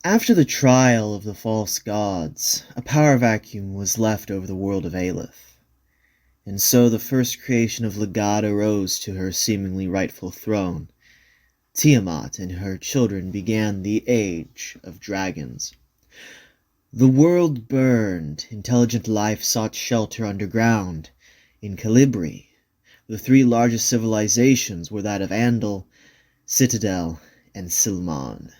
After the trial of the false gods, a power vacuum was left over the world of Aleph, and so the first creation of Legada arose to her seemingly rightful throne. Tiamat and her children began the Age of Dragons. The world burned, intelligent life sought shelter underground. In Calibri, the three largest civilizations were that of Andal, Citadel, and Silman.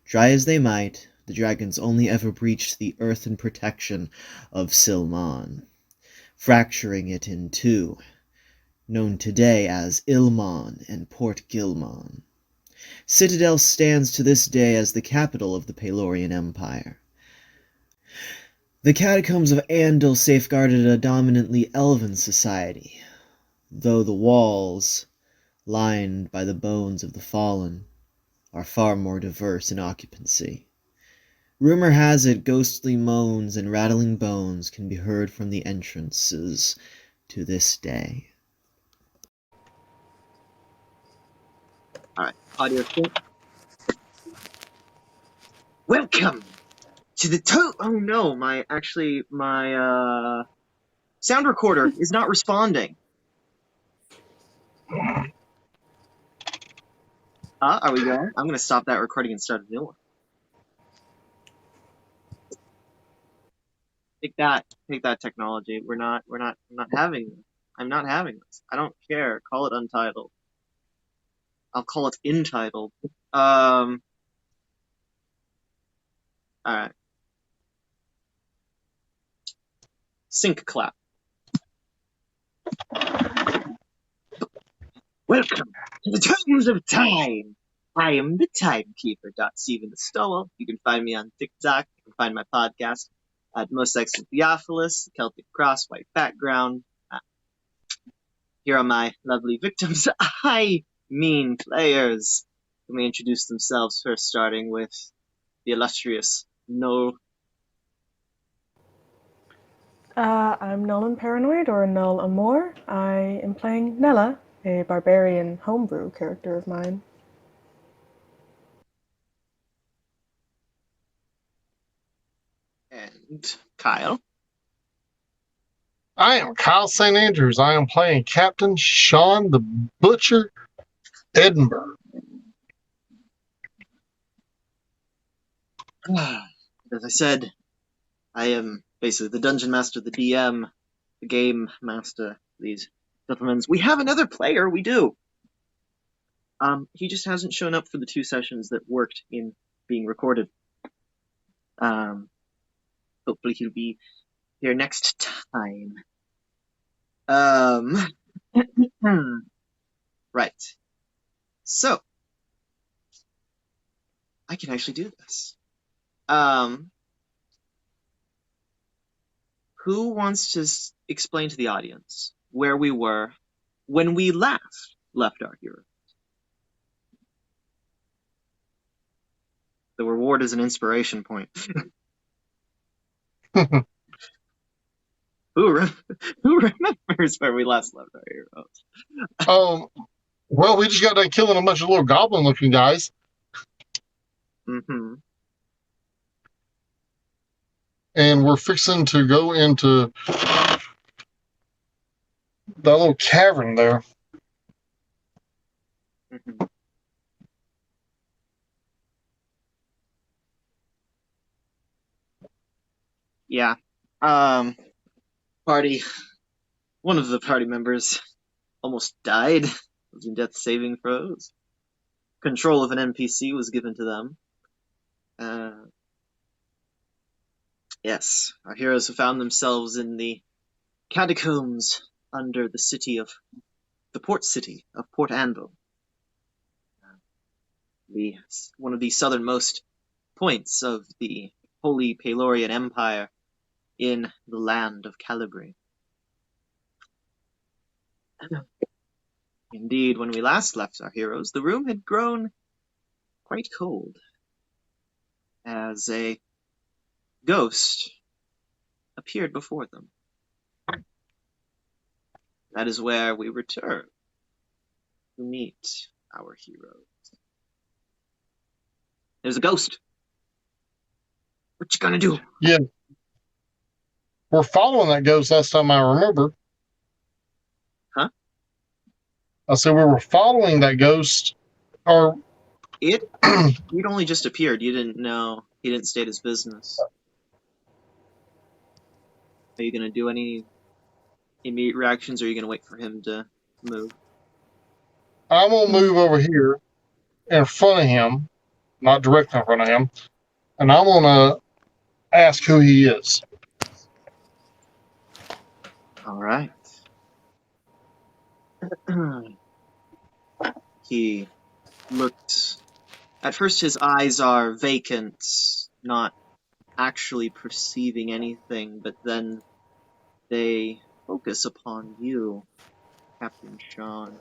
Try as they might, the dragons only ever breached the earthen protection of Silman, fracturing it in two, known today as Ilman and Port Gilman. Citadel stands to this day as the capital of the Pelorian Empire. The catacombs of Andal safeguarded a dominantly elven society, though the walls, lined by the bones of the fallen, are far more diverse in occupancy. Rumor has it ghostly moans and rattling bones can be heard from the entrances to this day. Alright, audio sync. Welcome to the oh no, my sound recorder is not responding. Are we going? I'm gonna stop that recording and start a new one. Take that technology. I'm not having this. I'm not having this. I don't care. Call it untitled. I'll call it entitled. Alright. Sync clap. Welcome to the Tomes of Time. I am the Timekeeper. Steven the Stowell. You can find me on TikTok. You can find my podcast at Most Excellent Theophilus, Celtic Cross, White Background. Here are my lovely victims. I mean players. Let me introduce themselves first, starting with the illustrious Noel. I'm Nolan Paranoid, or Null Amor. I am playing Nella, a barbarian homebrew character of mine. And Kyle. I am Kyle St. Andrews. I am playing Captain Sean the Butcher Edinburgh. As I said, I am basically the dungeon master, the DM, the game master, these gentlemen. We have another player, we do. He just hasn't shown up for the 2 sessions that worked in being recorded. Hopefully he'll be here next time. Right. So, I can actually do this. Who wants to explain to the audience where we were when we last left our hero? The reward is an inspiration point. Who remembers where we last left our heroes? Well, we just got done killing a bunch of little goblin-looking guys. Mm-hmm. And we're fixing to go into that little cavern there. Mm-hmm. Yeah. One of the party members almost died using death saving throws. Control of an NPC was given to them. Yes, our heroes have found themselves in the catacombs under the port city of Port Anvil. One of the southernmost points of the Holy Pelorian Empire in the land of Calibri. Indeed, when we last left our heroes, the room had grown quite cold, as a ghost appeared before them. That is where we return to meet our heroes. There's a ghost. What you gonna do? Yeah. We're following that ghost last time I remember. Huh? I said we were following that ghost. Or He'd only just appeared. You didn't know. He didn't state his business. Are you gonna do any immediate reactions, or are you gonna wait for him to move? I'm going to move over here in front of him, not directly in front of him, and I'm going to ask who he is. All right. He looked. At first, his eyes are vacant, not actually perceiving anything, but then they focus upon you, Captain Sean.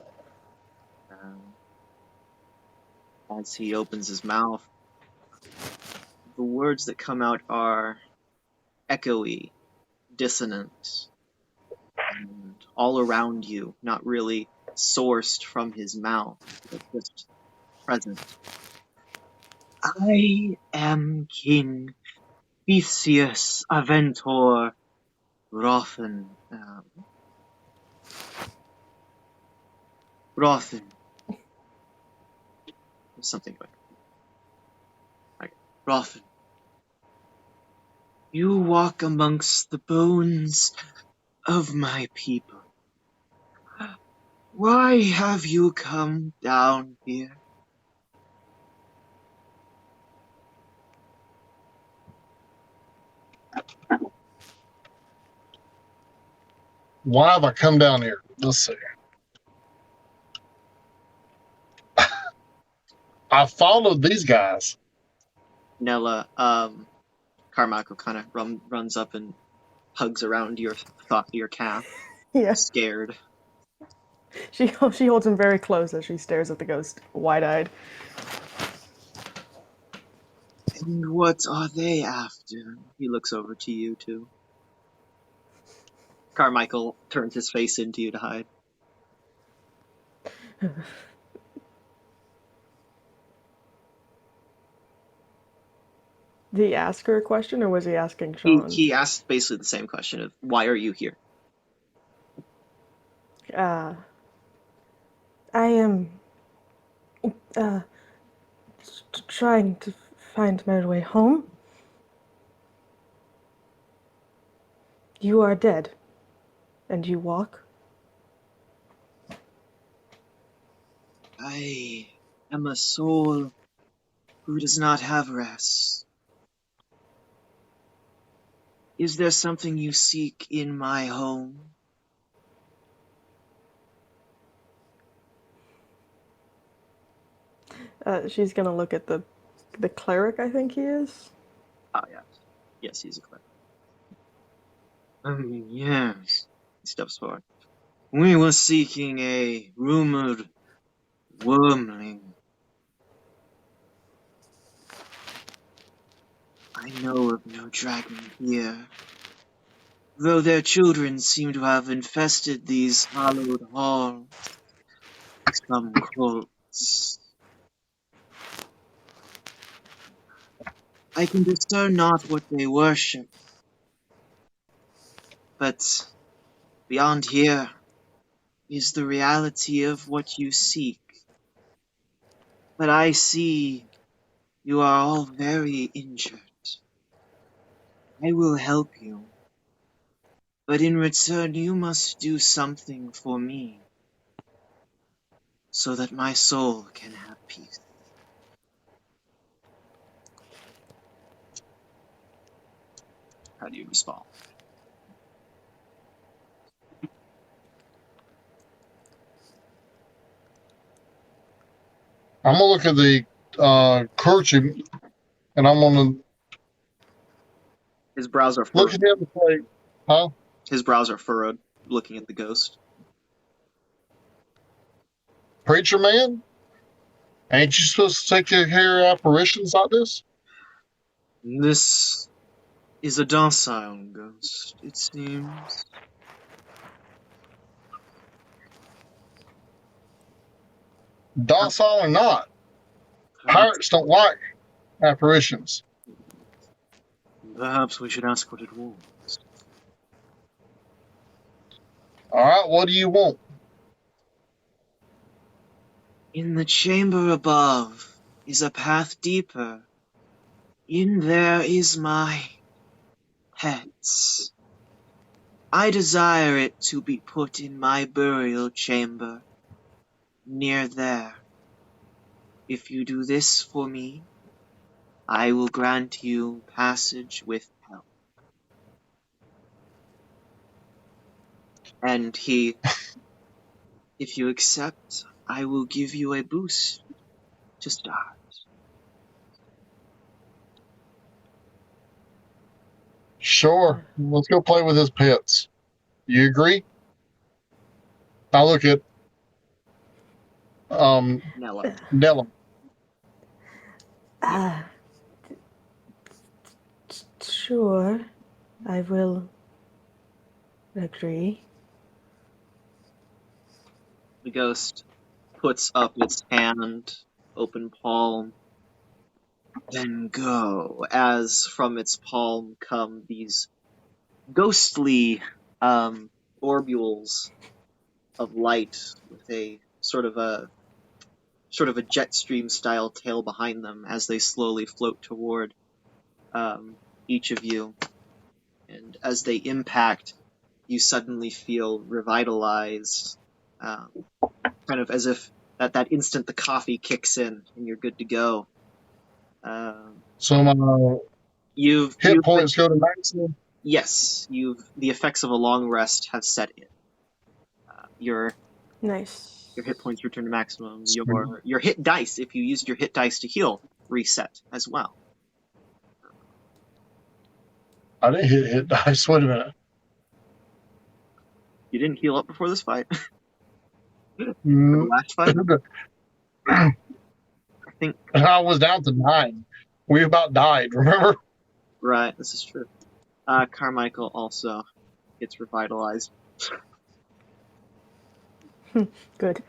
As he opens his mouth, the words that come out are echoey, dissonant, and all around you, not really sourced from his mouth, but just present. I am King Thesius Aventor Rothen. Rothen. Something like Rothen. You walk amongst the bones of my people. Why have you come down here? Why have I come down here? Let's see. I followed these guys. Nella, Carmichael kind of runs up and hugs around your calf, Yeah. scared. She holds him very close as she stares at the ghost, wide-eyed. And what are they after? He looks over to you too. Carmichael turns his face into you to hide. Did he ask her a question, or was he asking Sean? He asked basically the same question of, why are you here? I am trying to find my way home. You are dead, and you walk. I am a soul who does not have rest. Is there something you seek in my home? She's gonna look at the cleric, I think he is. Ah, yes. Yes, he's a cleric. Yes. He steps forward. We were seeking a rumored wormling. I know of no dragon here, though their children seem to have infested these hallowed halls. Some cults. I can discern not what they worship, but beyond here is the reality of what you seek. But I see you are all very injured. I will help you, but in return you must do something for me, so that my soul can have peace. How do you respond? I'm gonna look at the kerchief, and I'm gonna His brows are look furrowed. at him and say, "Huh? His brows are furrowed, looking at the ghost. Preacher man? Ain't you supposed to take care of apparitions like this?" This is a docile ghost, it seems. Docile or not, pirates don't like apparitions. Perhaps we should ask what it was. All right, what do you want? In the chamber above is a path deeper. In there is my pets. I desire it to be put in my burial chamber, near there. If you do this for me, I will grant you passage with help. And if you accept, I will give you a boost to start. Sure, let's go play with his pets. You agree? I look at Nella. Nella. Ah, sure. I will agree. The ghost puts up its hand, open palm, then go, as from its palm come these ghostly orbules of light with a sort of a jet stream style tail behind them as they slowly float toward each of you. And as they impact, you suddenly feel revitalized, kind of as if at that instant the coffee kicks in and you're good to go. So my You've hit points go to maximum. yes, the effects of a long rest have set in. Your Nice. hit points return to maximum. Your hit dice, if you used your hit dice to heal, reset as well. I didn't hit dice. Wait a minute. You didn't heal up before this fight. Mm, The last fight, I think. I was down to 9. We about died, remember? Right, this is true. Carmichael also gets revitalized. Good.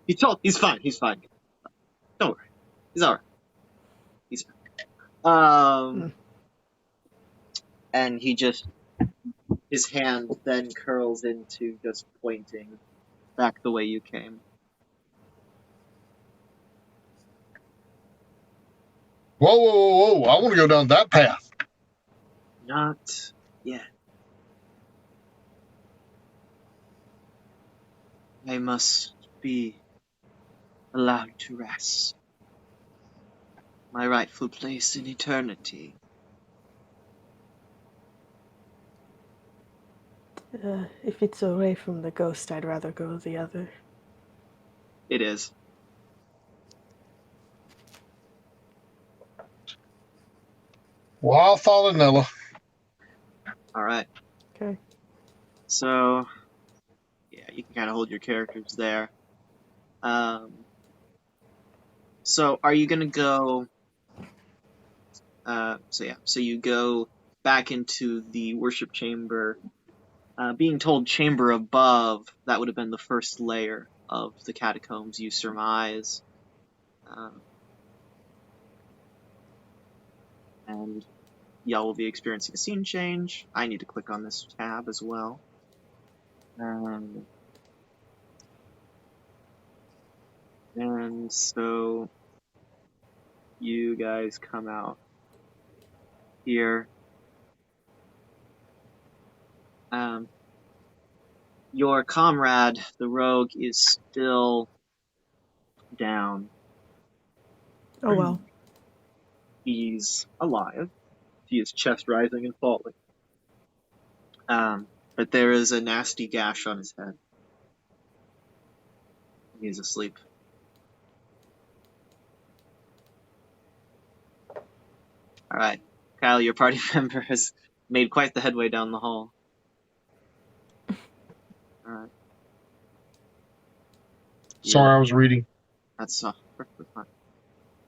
He's fine. Don't worry. He's alright. He's fine. And his hand then curls into just pointing back the way you came. Whoa, whoa, whoa, whoa. I want to go down that path. Not yet. I must be allowed to rest. My rightful place in eternity. If it's away from the ghost, I'd rather go the other. It is. Well, I'll follow Nella. Alright. Okay. So, yeah, you can kind of hold your characters there. So are you gonna go... So you go back into the worship chamber. Being told chamber above, that would have been the first layer of the catacombs, you surmise. And y'all will be experiencing a scene change. I need to click on this tab as well. And so you guys come out here. Your comrade, the rogue, is still down. Oh well. He's alive. He is chest rising and falling. But there is a nasty gash on his head. He's asleep. Alright. Kyle, your party member has made quite the headway down the hall. Alright. Sorry, I was reading. That's perfectly fine.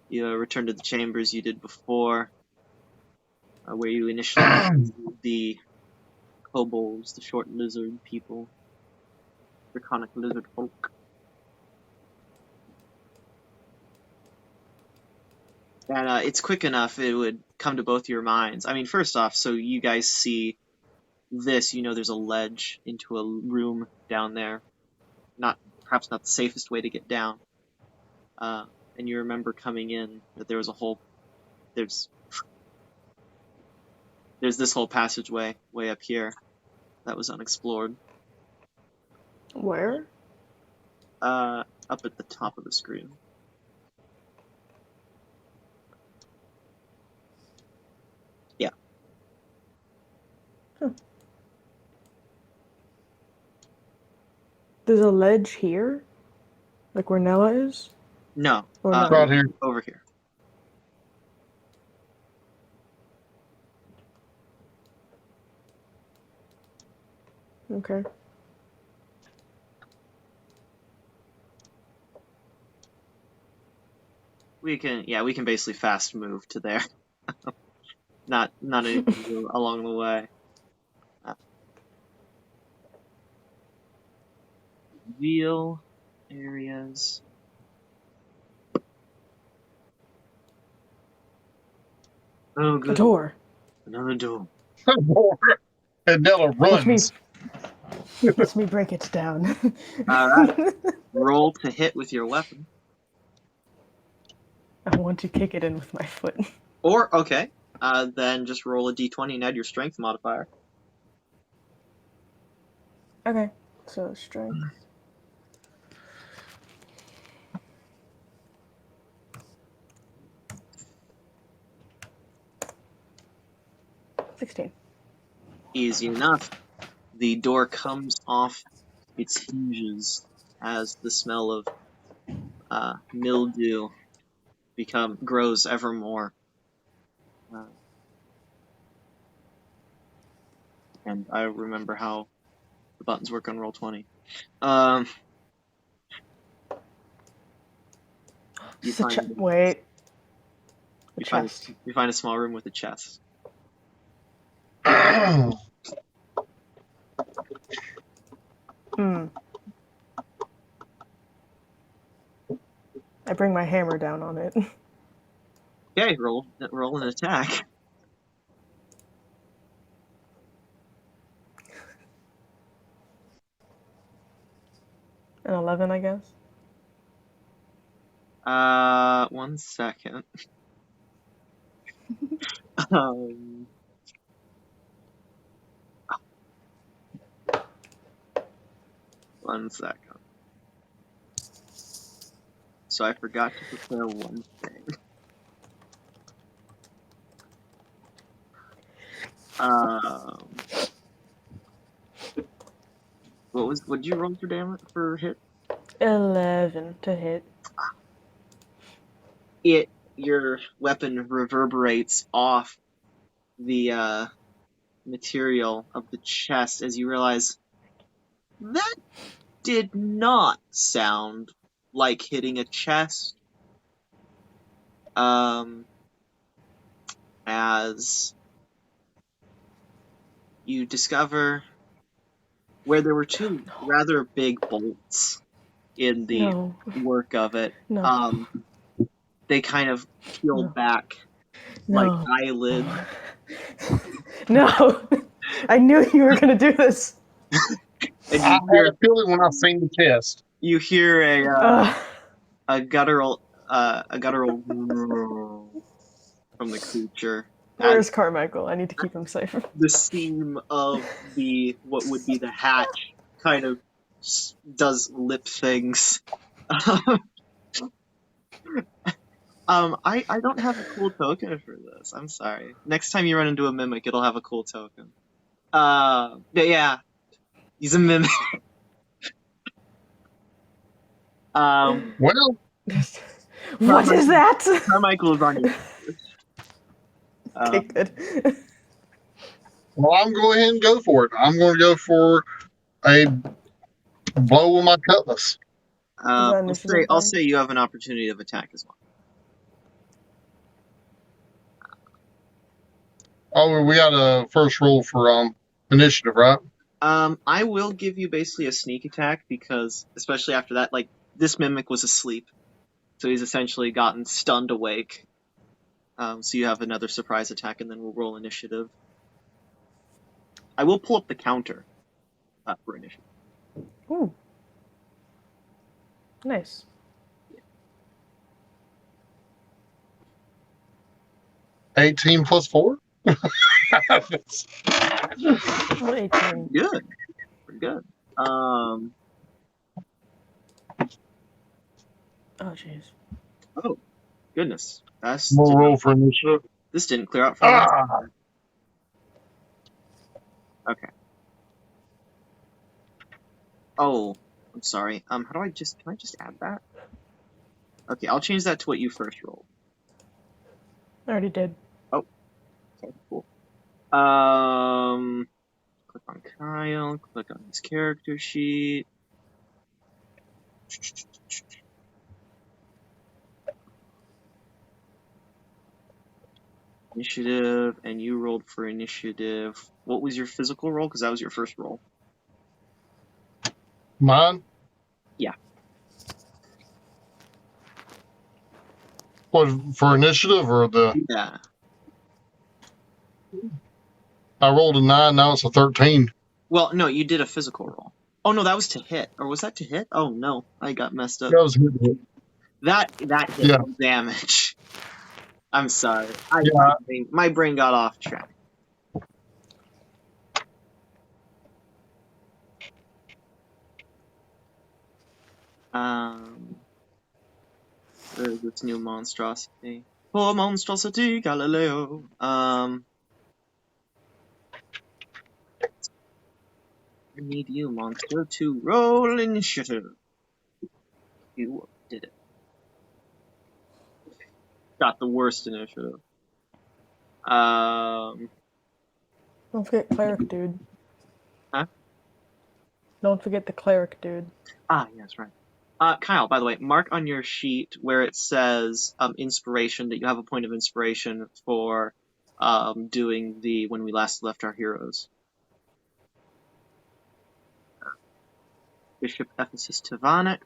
You return to the chambers you did before, where you initially the kobolds, the short lizard people, draconic lizard folk. And it's quick enough it would come to both your minds. I mean, first off, so you guys see this, there's a ledge into a room down there. Perhaps not the safest way to get down. And you remember coming in that there was there's this whole passageway way up here that was unexplored. Where? Up at the top of the screen. Yeah. Huh. There's a ledge here? Like where Nella is? No. Or not? Right here. Over here. Okay. We can basically fast move to there. not anything along the way. Real areas. Oh, A good. door. Another door. And Nella runs. Let me break it down. Alright. Roll to hit with your weapon. I want to kick it in with my foot. Or, okay. Then just roll a d20 and add your strength modifier. Okay. So strength. $16. Easy enough. The door comes off its hinges as the smell of mildew grows ever more. And I remember how the buttons work on Roll20. Wait. You find a small room with a chest. I bring my hammer down on it. Okay, roll an attack. An 11, I guess. 1 second. 1 second. So I forgot to prepare one thing. What did you roll for damage for hit? 11 to hit. Your weapon reverberates off the material of the chest as you realize that did not sound like hitting a chest. As you discover where there were two rather big bolts in the work of it. No. They kind of peeled back like eyelids. No! I knew you were going to do this. And I had a feeling when I seen the chest. You hear a guttural from the creature. Where's Carmichael? I need to keep him safe. The seam of what would be the hatch kind of does lip things. I don't have a cool token for this. I'm sorry. Next time you run into a mimic, it'll have a cool token. But yeah, he's a mimic. Well, what is that? Carmichael is on you. Okay, good. Well, I'm going ahead and go for it. I'm going to go for a blow with my cutlass. I'll say you have an opportunity of attack as well. Oh, we got a first roll for initiative, right? I will give you basically a sneak attack because, especially after that, like, this mimic was asleep. So he's essentially gotten stunned awake. So you have another surprise attack, and then we'll roll initiative. I will pull up the counter for initiative. Ooh. Nice. Yeah. 18 plus 4? Well, 18. Good. Pretty good. Oh, jeez. Oh, goodness. We'll roll for initiative. This didn't clear out for me. Okay. Oh, I'm sorry. How do I can I just add that? Okay, I'll change that to what you first rolled. I already did. Oh, okay, cool. Click on Kyle, click on his character sheet. Initiative, and you rolled for initiative. What was your physical roll? Because that was your first roll. Mine? Yeah. What, for initiative or the... Yeah. I rolled a 9, now it's a 13. Well, no, you did a physical roll. Oh, no, that was to hit. Or was that to hit? Oh, no, I got messed up. That was good. That hit Yeah. damage. I'm sorry. Yeah. My brain got off track. There's this new monstrosity. Poor monstrosity, Galileo. I need you, monster, to roll initiative. You did it. Got the worst initiative. Don't forget cleric dude. Huh? Don't forget the cleric dude. Ah, yes, right. Kyle, by the way, mark on your sheet where it says inspiration that you have a point of inspiration for doing the when we last left our heroes. Bishop Ephesus Tivanek.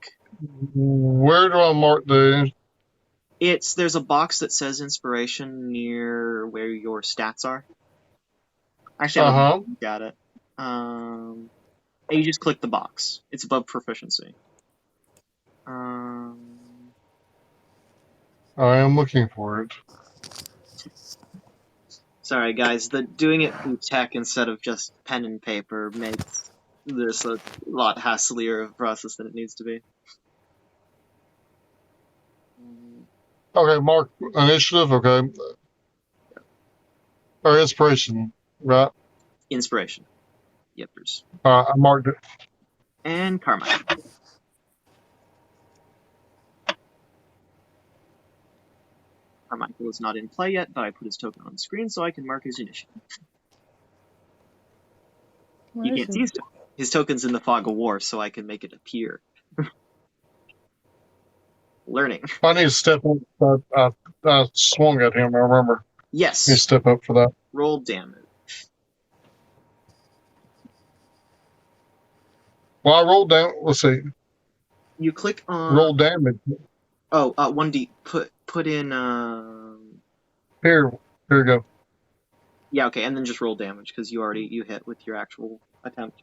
Where do I mark the... There's a box that says inspiration near where your stats are. Actually, I haven't got it. And you just click the box. It's above proficiency. I am looking for it. Sorry, guys. Doing it through tech instead of just pen and paper makes this a lot hasslier of a process than it needs to be. Okay, mark initiative, okay. Or inspiration, right? Inspiration. Yep, there's. I marked it. And Carmine. Carmichael is not in play yet, but I put his token on the screen so I can mark his initiative. You can't see his token's in the fog of war, so I can make it appear. Learning. I need to step up. I swung at him, I remember. Yes. I need to step up for that. Roll damage. Well, I rolled down. Let's see. You click on roll damage. Oh, 1d. Put in. Here you go. Yeah, okay, and then just roll damage because you hit with your actual attempt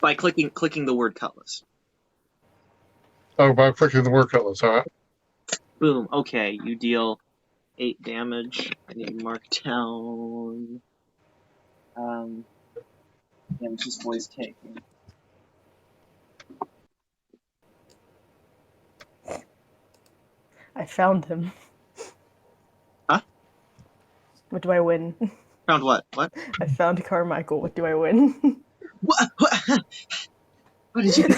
by clicking the word cutlass. Oh, by clicking the word cutlass. All right. Boom. Okay, you deal 8 damage. I need to mark down. Damage this boy's taking. I found him. Huh? What do I win? Found what? What? I found Carmichael. What do I win? What? What did you do?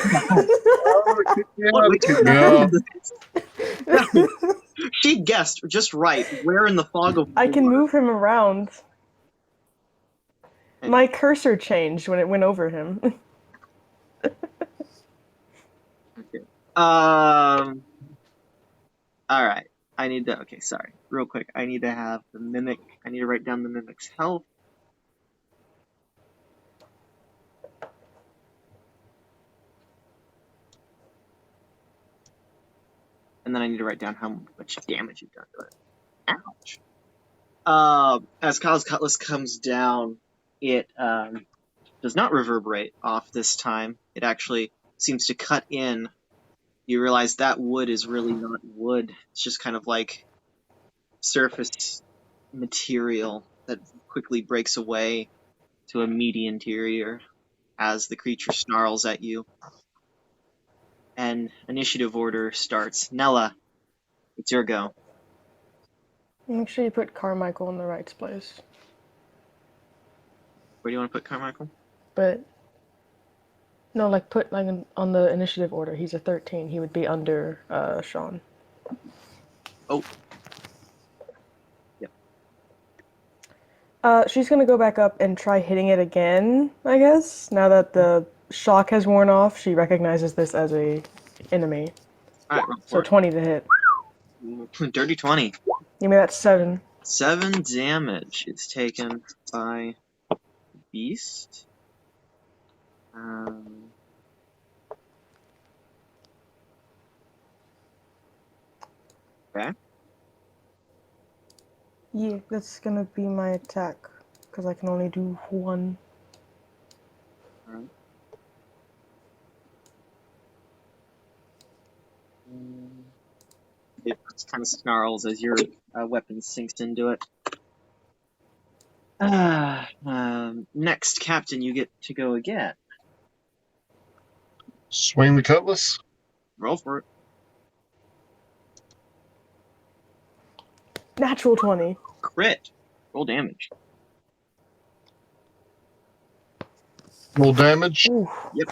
She guessed just right. Where in the fog of war? I can move him around. My cursor changed when it went over him. Okay. All right. I need to. Okay, sorry. Real quick. I need to have the mimic. I need to write down the mimic's health. And and then I need to write down how much damage you've done to it. Ouch. As Kyle's cutlass comes down, it does not reverberate off this time. It actually seems to cut in. You realize that wood is really not wood. It's just kind of like surface material that quickly breaks away to a meaty interior as the creature snarls at you. And initiative order starts. Nella, it's your go. Make sure you put Carmichael in the right place. Where do you want to put Carmichael? But no, like put like on the initiative order. He's a 13. He would be under Sean. Oh. Yep. She's gonna go back up and try hitting it again, I guess. Now that the shock has worn off, she recognizes this as a enemy. Alright, roll So for it. 20 to hit. Dirty 20. Give me that 7. 7 damage is taken by Beast. Okay. Yeah, that's gonna be my attack. Because I can only do 1. Alright. It kind of snarls as your weapon sinks into it. Next, Captain, you get to go again. Swing the cutlass. Roll for it. Natural 20. Crit. Roll damage. Roll damage. Ooh. Yep.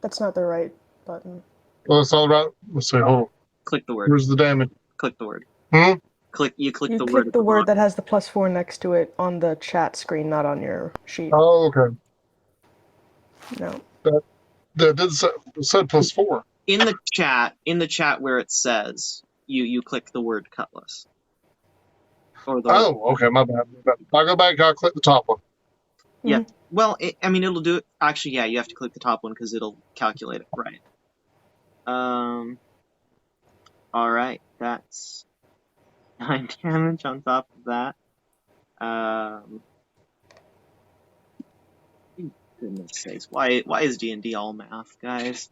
That's not the right button. Well, it's all right. Let's see. Hold on. Click the word. Where's the damage? Click the word. Hmm? You click You the word. click at the word bottom. that has the +4 next to it on the chat screen, not on your sheet. Oh, okay. No. That did say, it said +4. In the chat where it says, you click the word cutlass. Or the Oh, okay. My bad. I'll go back. I'll click the top one. Yeah. Mhm. Well, it'll do it. Actually, yeah, you have to click the top one because it'll calculate it right. All right, that's 9 damage on top of that. Goodness sakes, why is D&D all math, guys?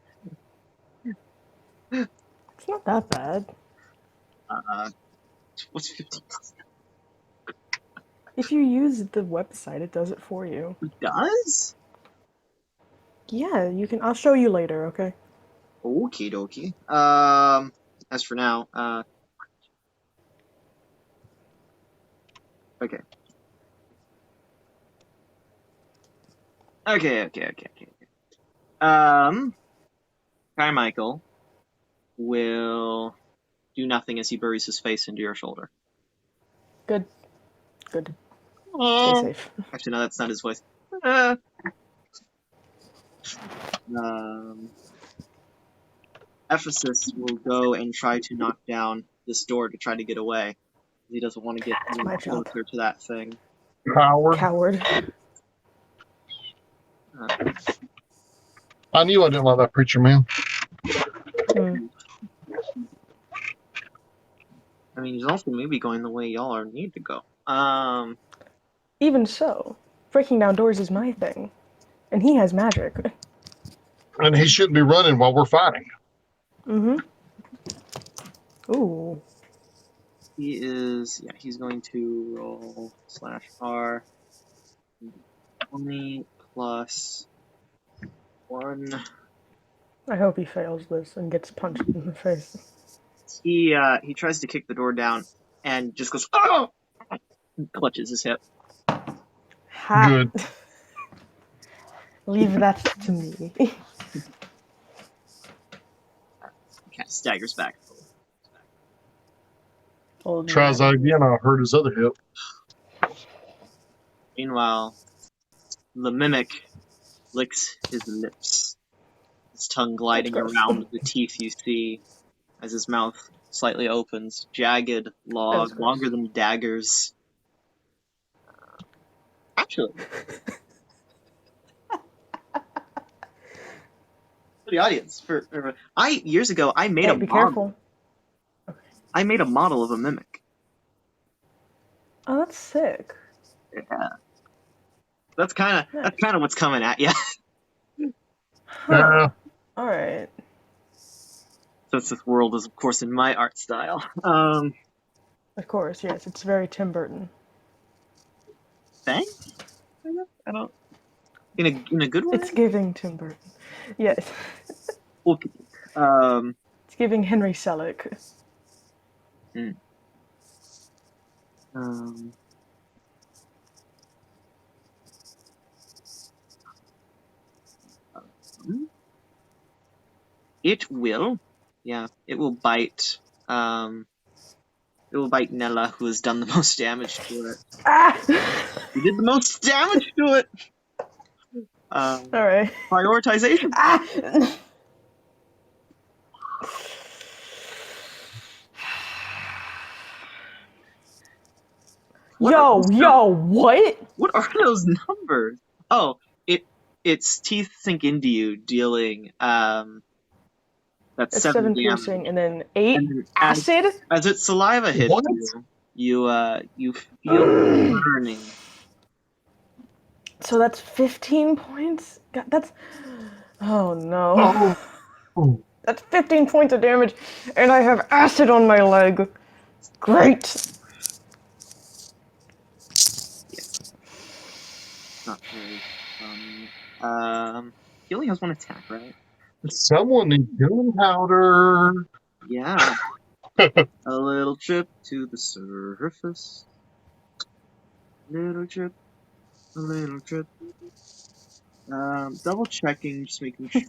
It's not that bad. What's 15? If you use the website, it does it for you. It does? Yeah, you can. I'll show you later, okay? Okie dokie. As for now, okay. Okay. Carmichael will do nothing as he buries his face into your shoulder. Good. Stay safe. Actually, no, that's not his voice. Ephesus will go and try to knock down this door to try to get away. He doesn't want to get That's my job. closer to that thing. Coward. I knew I didn't like that preacher man. I mean, he's also maybe going the way y'all are need to go. Even so, breaking down doors is my thing. And he has magic. And he shouldn't be running while we're fighting. Ooh. He's going to roll /R 20 plus 1. I hope he fails this and gets punched in the face. He tries to kick the door down and just goes, oh! Clutches his hip. Ha. Good. Leave that to me. Kind of staggers back. Old Tries man. that again. I'll hurt his other hip. Meanwhile, the mimic licks his lips, his tongue gliding That's gross. around the teeth you see as his mouth slightly opens. Jagged That's log, gross. longer than daggers. Actually, the audience. Years ago, I made Hey, a be model. careful. I made a model of a mimic. Oh, that's sick. Yeah. That's kind of what's coming at you. Huh. All right. Since this world is, of course, in my art style. Of course, yes. It's very Tim Burton. Thanks. I don't. In a good way. It's giving Tim Burton. Yes. Okay. It's giving Henry Selick. It will. Yeah, it will bite. It will bite Nella, who has done the most damage to it. Ah! You did the most damage to it. All right. Prioritization. Ah! What? What are those numbers? Oh, its teeth sink into you, dealing that's 7 damage. Piercing, and then 8 And then acid. As its saliva hits What? you feel burning. So that's 15 points? God, that's... Oh, no. Oh. That's 15 points of damage, and I have acid on my leg. Great. Not very fun. He only has 1 attack, right? Someone needs gunpowder. Yeah. A little trip to the surface. Little trip. A little trip. Double checking, just making sure.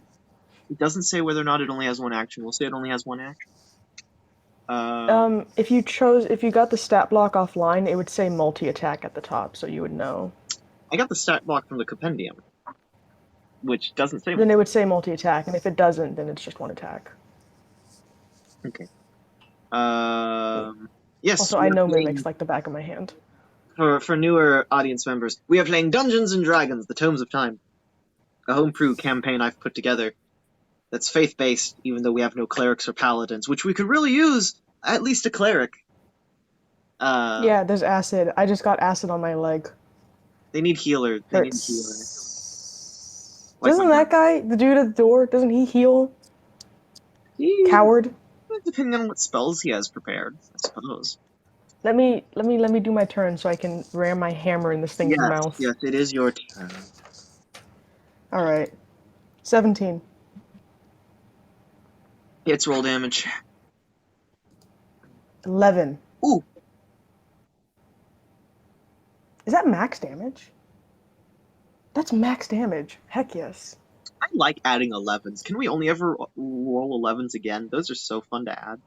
It doesn't say whether or not it only has 1 action. We'll say it only has 1 action. If you got the stat block offline, it would say multi-attack at the top, so you would know. I got the stat block from the compendium, which doesn't say. Then it would say multi-attack, and if it doesn't, then it's just 1 attack. Okay. Yes. Also, I know mimics like the back of my hand. For newer audience members, we are playing Dungeons and Dragons: The Tomes of Time, a homebrew campaign I've put together that's faith-based, even though we have no clerics or paladins, which we could really use at least a cleric. Yeah, there's acid. I just got acid on my leg. They need healer. Doesn't Like that guy, the dude at the door, doesn't he heal? Coward. Depending on what spells he has prepared, I suppose. Let me do my turn so I can ram my hammer in this thing's mouth. Yes, it is your turn. All right. 17. It's roll damage. 11. Ooh. Is that max damage? That's max damage. Heck yes. I like adding 11s. Can we only ever roll 11s again? Those are so fun to add.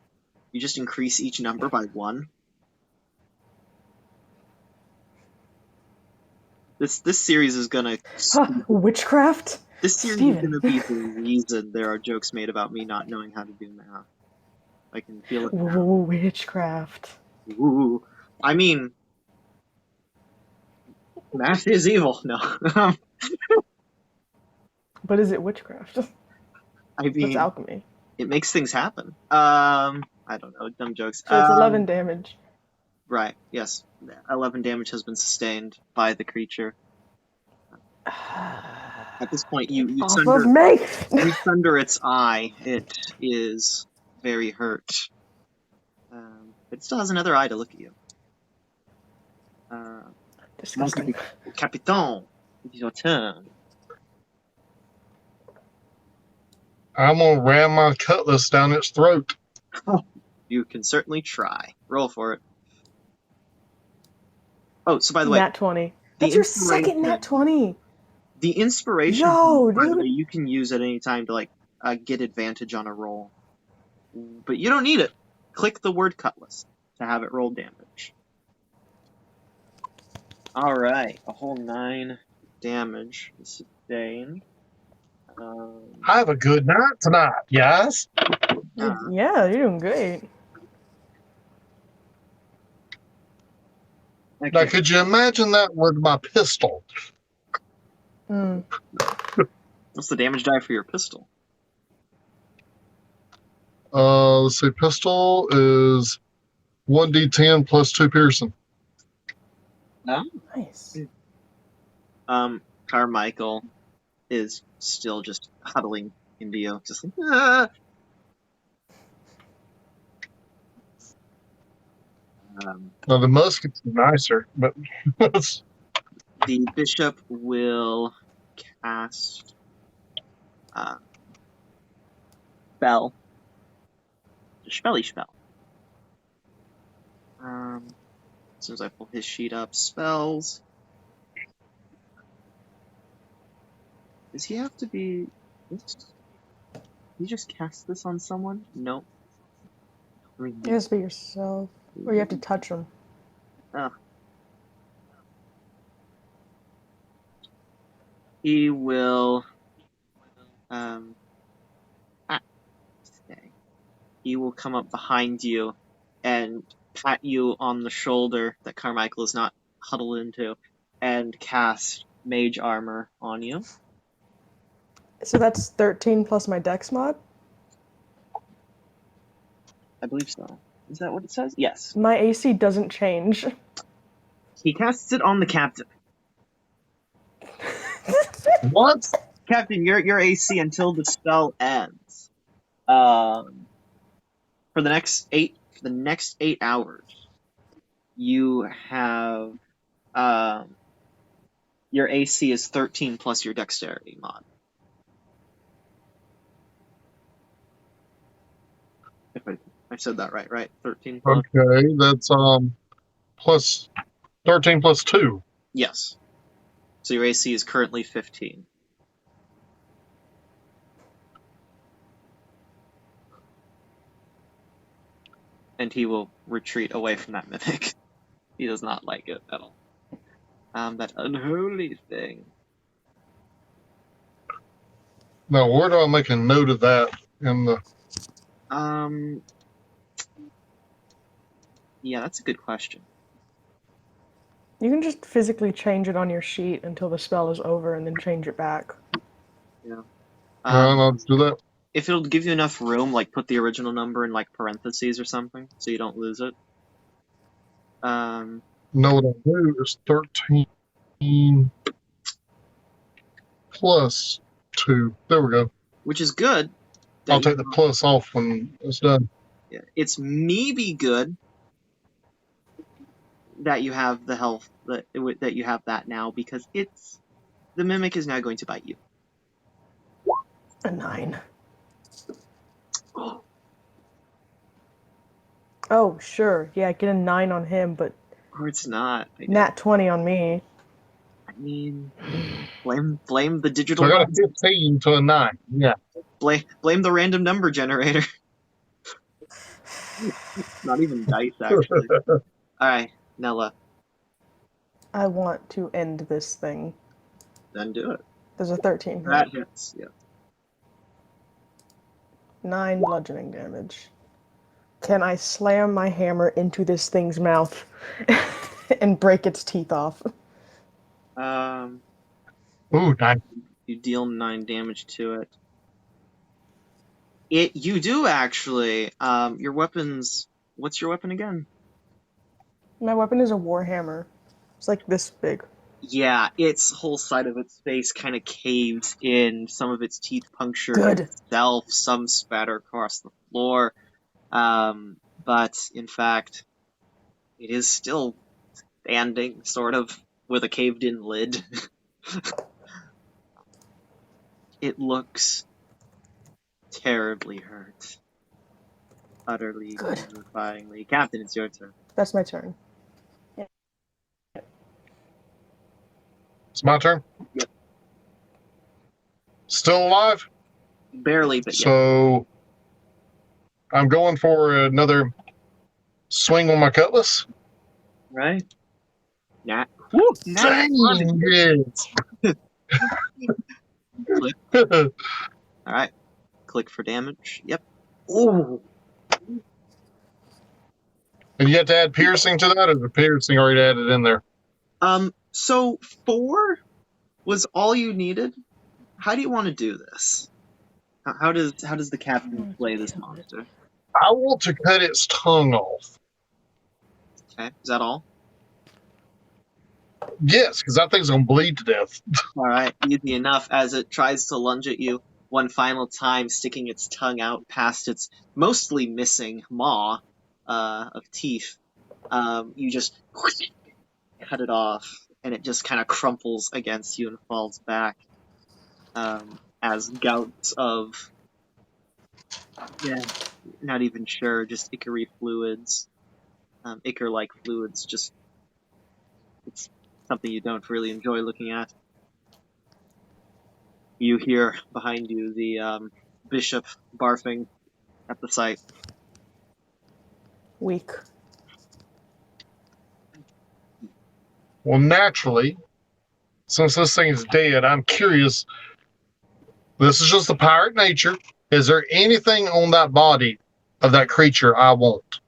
You just increase each number by 1. This series is gonna... Witchcraft? This series is gonna be the reason there are jokes made about me not knowing how to do math. I can feel it now. Ooh, witchcraft. Ooh. I mean... Math is evil. No. But is it witchcraft? I mean... It's alchemy. It makes things happen. I don't know. Dumb jokes. So it's 11 damage. Right, yes. 11 damage has been sustained by the creature. At this point, you sunder its eye. It is very hurt. It still has another eye to look at you. Disgusting. Capitan, it's your turn. I'm gonna ram my cutlass down its throat. You can certainly try. Roll for it. Oh, so by the way, Nat 20. That's your second Nat 20. The inspiration dude. you can use at any time to like get advantage on a roll, but you don't need it. Click the word cutlass to have it roll damage. All right, a whole 9 damage sustained. Have a good night tonight, guys. Yeah, you're doing great. Okay. Now, could you imagine that with my pistol? What's the damage die for your pistol? Let's see. Pistol is 1d10 plus 2 piercing. Nice. Carmichael is still just huddling into you, just like, ah! Now the musket's nicer, but The bishop will cast spell. Spelly spell. As soon as I pull his sheet up, spells. Does he have to be... Can you just cast this on someone? No. It has to be yourself. Or you have to touch them. Oh. He will... He will come up behind you and pat you on the shoulder that Carmichael is not huddled into and cast mage armor on you. So that's 13 plus my dex mod? I believe so. Is that what it says? Yes. My AC doesn't change. He casts it on the captain. what? Captain, your AC until the spell ends. For the next 8 hours, you have your AC is 13 plus your dexterity mod. If I said that right? 13 plus. Okay, that's plus 13 plus 2. Yes. So your AC is currently 15. And he will retreat away from that mimic. He does not like it at all. That unholy thing. Now, where do I make a note of that in the... Yeah, that's a good question. You can just physically change it on your sheet until the spell is over and then change it back. Yeah. I'll do that. If it'll give you enough room, like put the original number in like parentheses or something, so you don't lose it. No, what I'll do is 13 plus 2. There we go. Which is good. I'll take the plus off when it's done. Yeah, it's maybe good that you have the health that you have that now, because the mimic is now going to bite you. A 9. Oh, sure. Yeah, get a 9 on him, but Or it's not. nat 20 on me. I mean, blame the digital. So I got a 15 to a 9. Yeah. Blame the random number generator. Not even dice, actually. All right, Nella. I want to end this thing. Then do it. There's a 13. That hits. Yeah. 9 bludgeoning damage. Can I slam my hammer into this thing's mouth and break its teeth off? Ooh, 9. You deal 9 damage to it. You do actually. Your weapons. What's your weapon again? My weapon is a warhammer. It's like this big. Yeah, its whole side of its face kind of caves in. Some of its teeth puncture Good. itself. Some spatter across the floor. But in fact, it is still standing, sort of, with a caved-in lid. It looks terribly hurt. Utterly, Good. horrifyingly. Captain, it's your turn. That's my turn. It's my turn? Yep. Still alive? Barely, but yeah. So I'm going for another swing with my cutlass. Right? Nat. Woo! Nat. Dang it. Click. Alright. Click for damage. Yep. Ooh! And you have to add piercing to that, or the piercing already added in there? So 4 was all you needed? How do you want to do this? How does the captain play this monster? I want to cut its tongue off. Okay, is that all? Yes, because that thing's going to bleed to death. All right, easy enough. As it tries to lunge at you one final time, sticking its tongue out past its mostly missing maw of teeth, you just cut it off, and it just kind of crumples against you and falls back as gouts of, yeah, not even sure, just ichor fluids, ichor-like fluids. Just it's something you don't really enjoy looking at. You hear behind you the bishop barfing at the sight. Weak. Well, naturally, since this thing is dead, I'm curious. This is just the pirate nature. Is there anything on that body of that creature I want?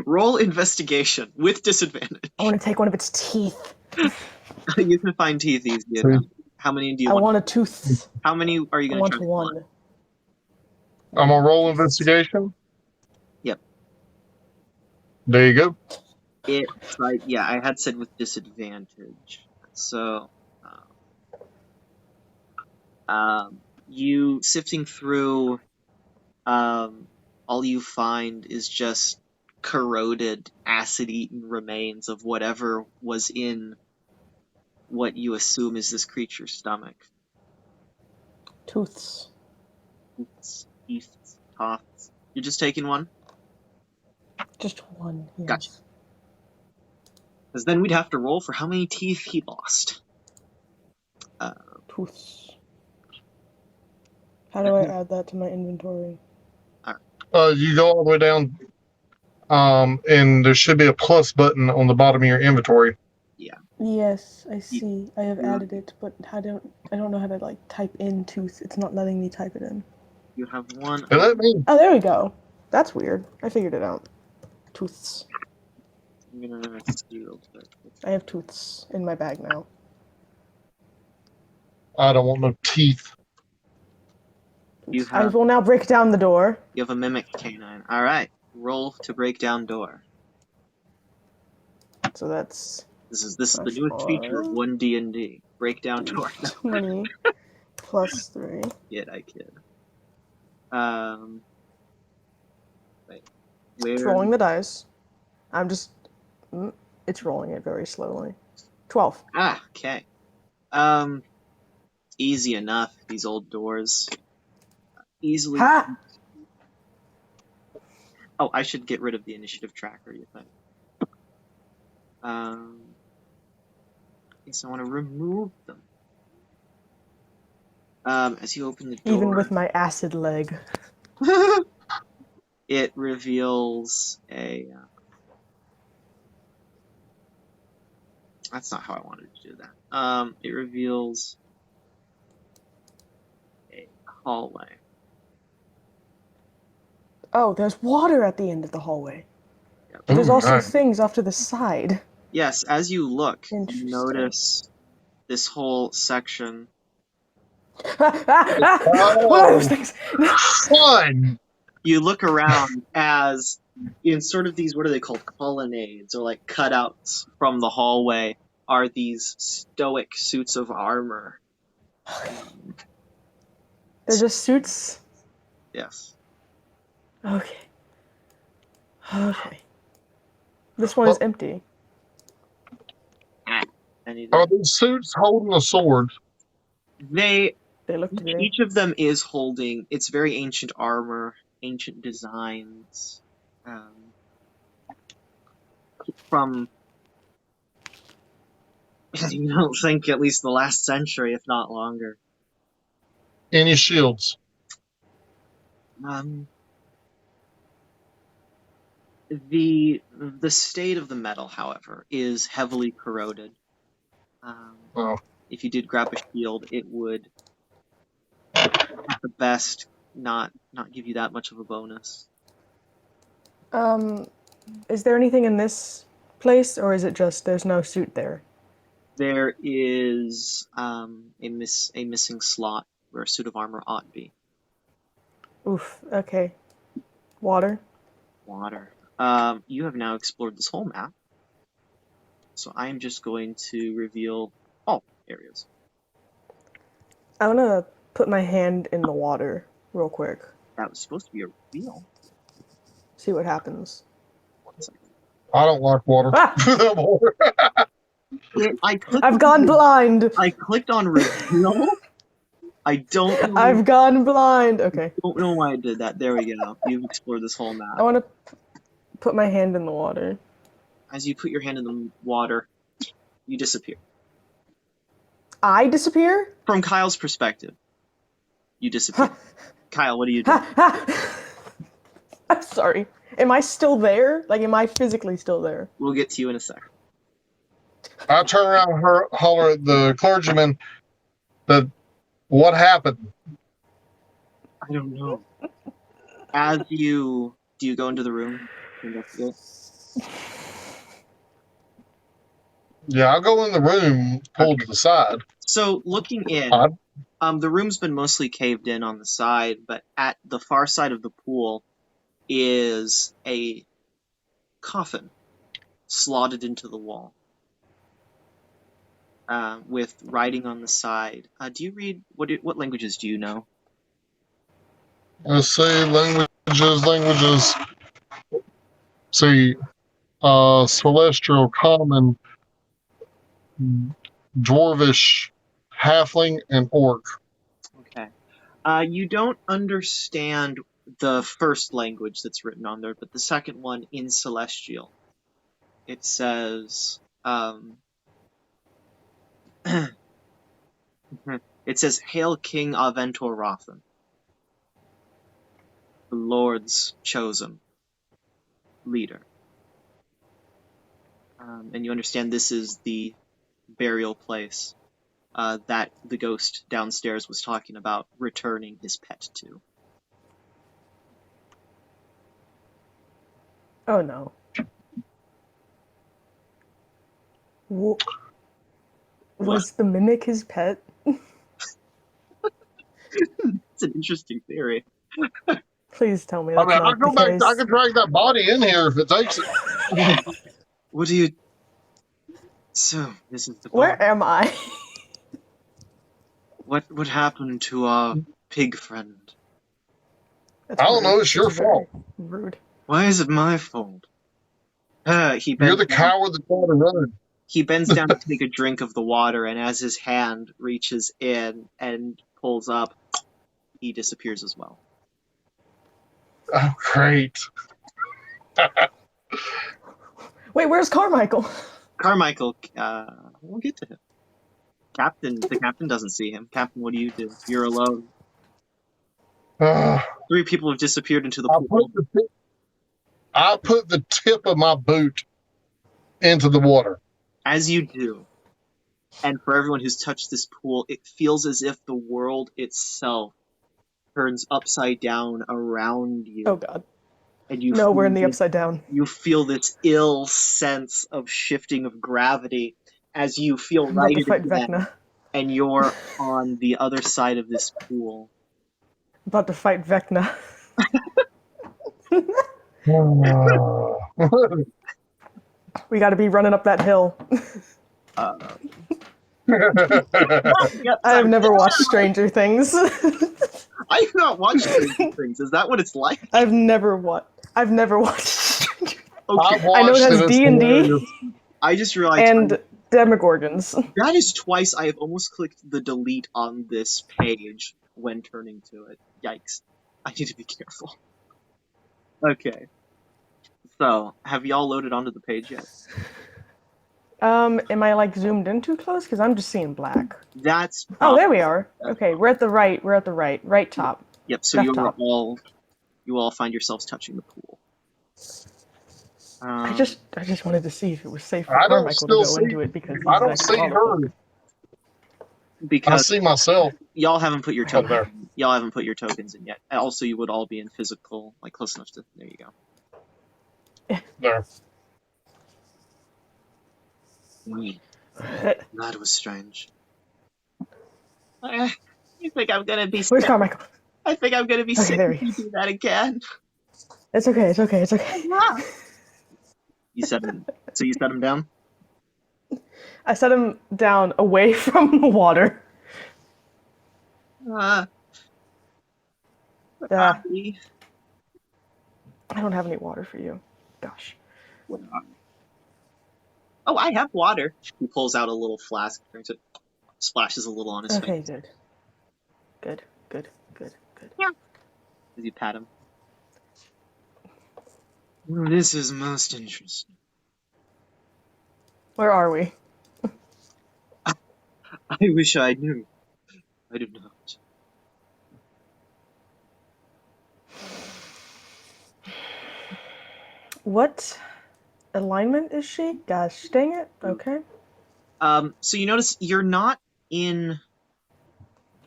Roll investigation with disadvantage. I want to take one of its teeth. You can find teeth easy enough. How many do you I want? want a tooth. How many are you I going to want try to one. find? I'm going to roll investigation. Yep. There you go. It's like, yeah, I had said with disadvantage. So, you sifting through, all you find is just corroded, acid-eaten remains of whatever was in what you assume is this creature's stomach. Tooths. Teeth, coughs. You're just taking one? Just one. Yes. Gotcha. Because then we'd have to roll for how many teeth he lost. Tooths. How do I add that to my inventory? You go all the way down, and there should be a plus button on the bottom of your inventory. Yes, I see. I have added it, but I don't know how to like type in tooth. It's not letting me type it in. You have one. And that means Oh, there we go. That's weird. I figured it out. Tooths. I'm gonna see real quick. I have tooths in my bag now. I don't want no teeth. You I have will now break down the door. you have a mimic canine. All right, roll to break down door. So that's This is the newest feature of 1D&D. Break down door. 20 plus 3. Kid, I kid. Wait. It's Where? rolling the dice. I'm just. It's rolling it very slowly. 12. Ah, okay. Easy enough. These old doors. Easily. Ha! Oh, I should get rid of the initiative tracker, you think? So I want to remove them. As you open the door, Even with my acid leg. it reveals a. That's not how I wanted to do that. It reveals a hallway. Oh, there's water at the end of the hallway. Yep. There's also Nice. things off to the side. Yes, as you look, you Interesting. notice this whole section. What are those things? Fun! You look around as in sort of these, what are they called, colonnades, or like cutouts from the hallway, are these stoic suits of armor. They're just suits? Yes. Okay. Okay. This one is empty. I need Are these suits holding a sword? They look to be. Each of them is holding, it's very ancient armor, ancient designs, from, you don't think, at least the last century, if not longer. Any shields? The state of the metal, however, is heavily corroded. If you did grab a shield, it would, at the best, not give you that much of a bonus. Is there anything in this place, or is it just there's no suit there? There is a missing slot where a suit of armor ought to be. Oof, okay. Water. Water. You have now explored this whole map. So I am just going to reveal all areas. I want to put my hand in the water real quick. That was supposed to be a reveal. See what happens. 1 second. I don't like water. Ah! I've gone blind. I clicked on reveal. I don't know. I've gone blind. Okay. Don't know why I did that. There we go. You've explored this whole map. I want to put my hand in the water. As you put your hand in the water, you disappear. I disappear? From Kyle's perspective, you disappear. Kyle, what do you do? I'm sorry. Am I still there? Like, am I physically still there? We'll get to you in a second. I turn around and holler at the clergyman that what happened? I don't know. Do you go into the room? Investigate? Yeah, I'll go in the room, pulled to the side. So looking in, the room's been mostly caved in on the side, but at the far side of the pool is a coffin slotted into the wall with writing on the side. Do you read, what languages do you know? Let's see, languages. See, Celestial, Common, Dwarvish, Halfling, and Orc. Okay. You don't understand the first language that's written on there, but the second one in Celestial. It says, it says, "Hail King Aventor Rothen, the Lord's chosen leader." And you understand this is the burial place that the ghost downstairs was talking about returning his pet to. Oh no. Was the mimic his pet? It's an interesting theory. Please tell me I that's mean, not the case. I can drag that body in here if it takes it. What do you... So, this is the body. Where am I? What happened to our pig friend? That's I don't know, rude. it's your That's very fault. Rude. Why is it my fault? You're the coward that tried to run. He bends down to take a drink of the water, and as his hand reaches in and pulls up, he disappears as well. Oh, great. Wait, where's Carmichael? Carmichael, we'll get to him. The captain doesn't see him. Captain, what do you do? You're alone. 3 people have disappeared into the pool. I put the tip of my boot into the water. As you do, and for everyone who's touched this pool, it feels as if the world itself turns upside down around you. Oh god. And you No, we're in the upside down. You feel this ill sense of shifting of gravity as you feel I'm about to righted fight again, Vecna. and you're on the other side of this pool. I'm about to fight Vecna. We gotta be running up that hill. Yep, I have never watched Stranger Things. I've not watched Stranger Things. Is that what it's like? I've never watched Stranger Things. Okay. I know it has D&D I just realized and Demogorgons. that is twice I have almost clicked the delete on this page when turning to it. Yikes. I need to be careful. Okay. So, have y'all loaded onto the page yet? Am I like zoomed in too close? Because I'm just seeing black. That's... Oh, there we are. Okay, we're at the right. We're at the right. Right top. Yep, so Left top. you all find yourselves touching the pool. I just wanted to see if it was safe for I don't Carmichael to go still into it because he's I don't next to see all of her. them. I Because see myself. y'all haven't put your there. tokens. Y'all haven't put your tokens in yet. Also, you would all be in physical, like close enough to. There you go. There. That was strange. You think I'm gonna be? Where's Carmichael? I think I'm gonna be Okay, sick there if he you is. do that again. It's okay. It's okay. It's okay. You set him. So you set him down. I set him down away from the water. Uh, Uh, Tacky. I don't have any water for you. Gosh. Oh, I have water. He pulls out a little flask, drinks it, splashes a little on his Okay, face. good. Good, good, good, good. As you pat him. Oh, this is most interesting. Where are we? I wish I knew. I do not. What alignment is she? Gosh dang it. Okay. So you notice you're not in.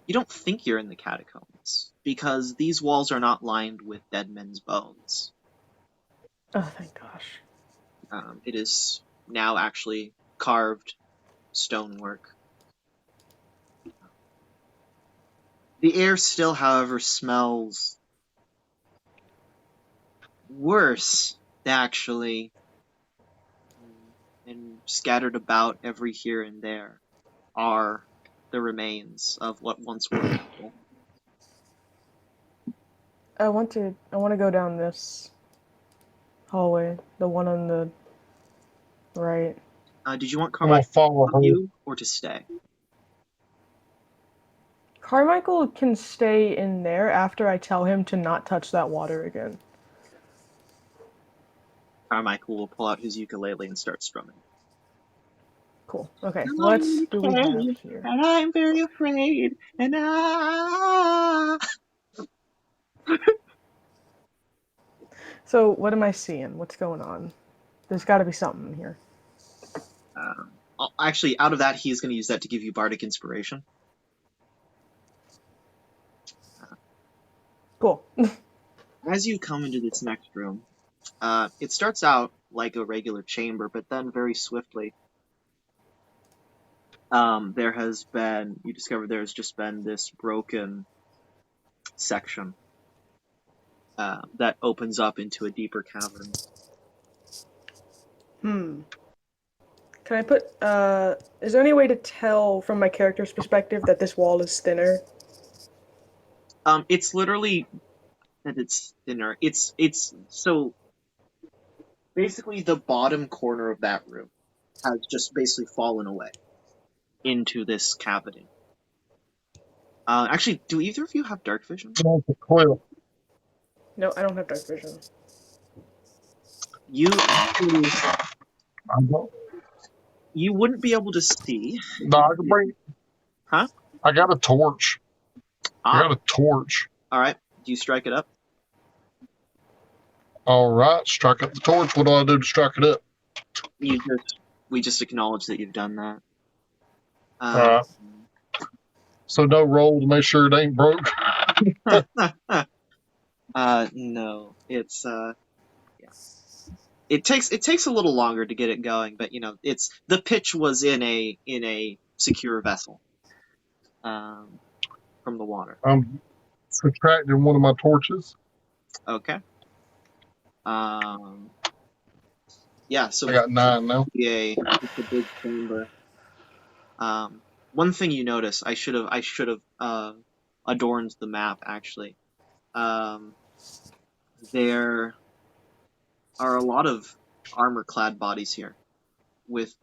You don't think you're in the catacombs because these walls are not lined with dead men's bones. Oh, thank gosh. It is now actually carved stonework. The air still, however, smells worse, actually, and scattered about every here and there are the remains of what once were people. I want to go down this hallway, the one on the right. Did you want I'm gonna Carmichael follow to her. you or to stay? Carmichael can stay in there after I tell him to not touch that water again. Carmichael will pull out his ukulele and start strumming. Cool. Okay, what do we have here? And I'm very afraid, and So, what am I seeing? What's going on? There's got to be something here. Actually, out of that, he's going to use that to give you bardic inspiration. Cool. As you come into this next room, it starts out like a regular chamber, but then very swiftly, you discover there's just been this broken section that opens up into a deeper cavern. Can I put, is there any way to tell from my character's perspective that this wall is thinner? It's literally that it's thinner. It's so basically the bottom corner of that room has just basically fallen away into this cavity. Actually, do either of you have dark vision? No, I don't have dark vision. You wouldn't be able to see. No, I can bring. Huh? I got a torch. I got a torch. All right. Do you strike it up? All right, strike up the torch. What do I do to strike it up? We just acknowledge that you've done that. So no roll to make sure it ain't broke. No, it's yeah. It takes a little longer to get it going, but it's the pitch was in a secure vessel, from the water. I'm subtracting one of my torches. Okay. Yeah. So I got 9 now. it's a big chamber. One thing you notice, I should have adorned the map actually. There are a lot of armor-clad bodies here, with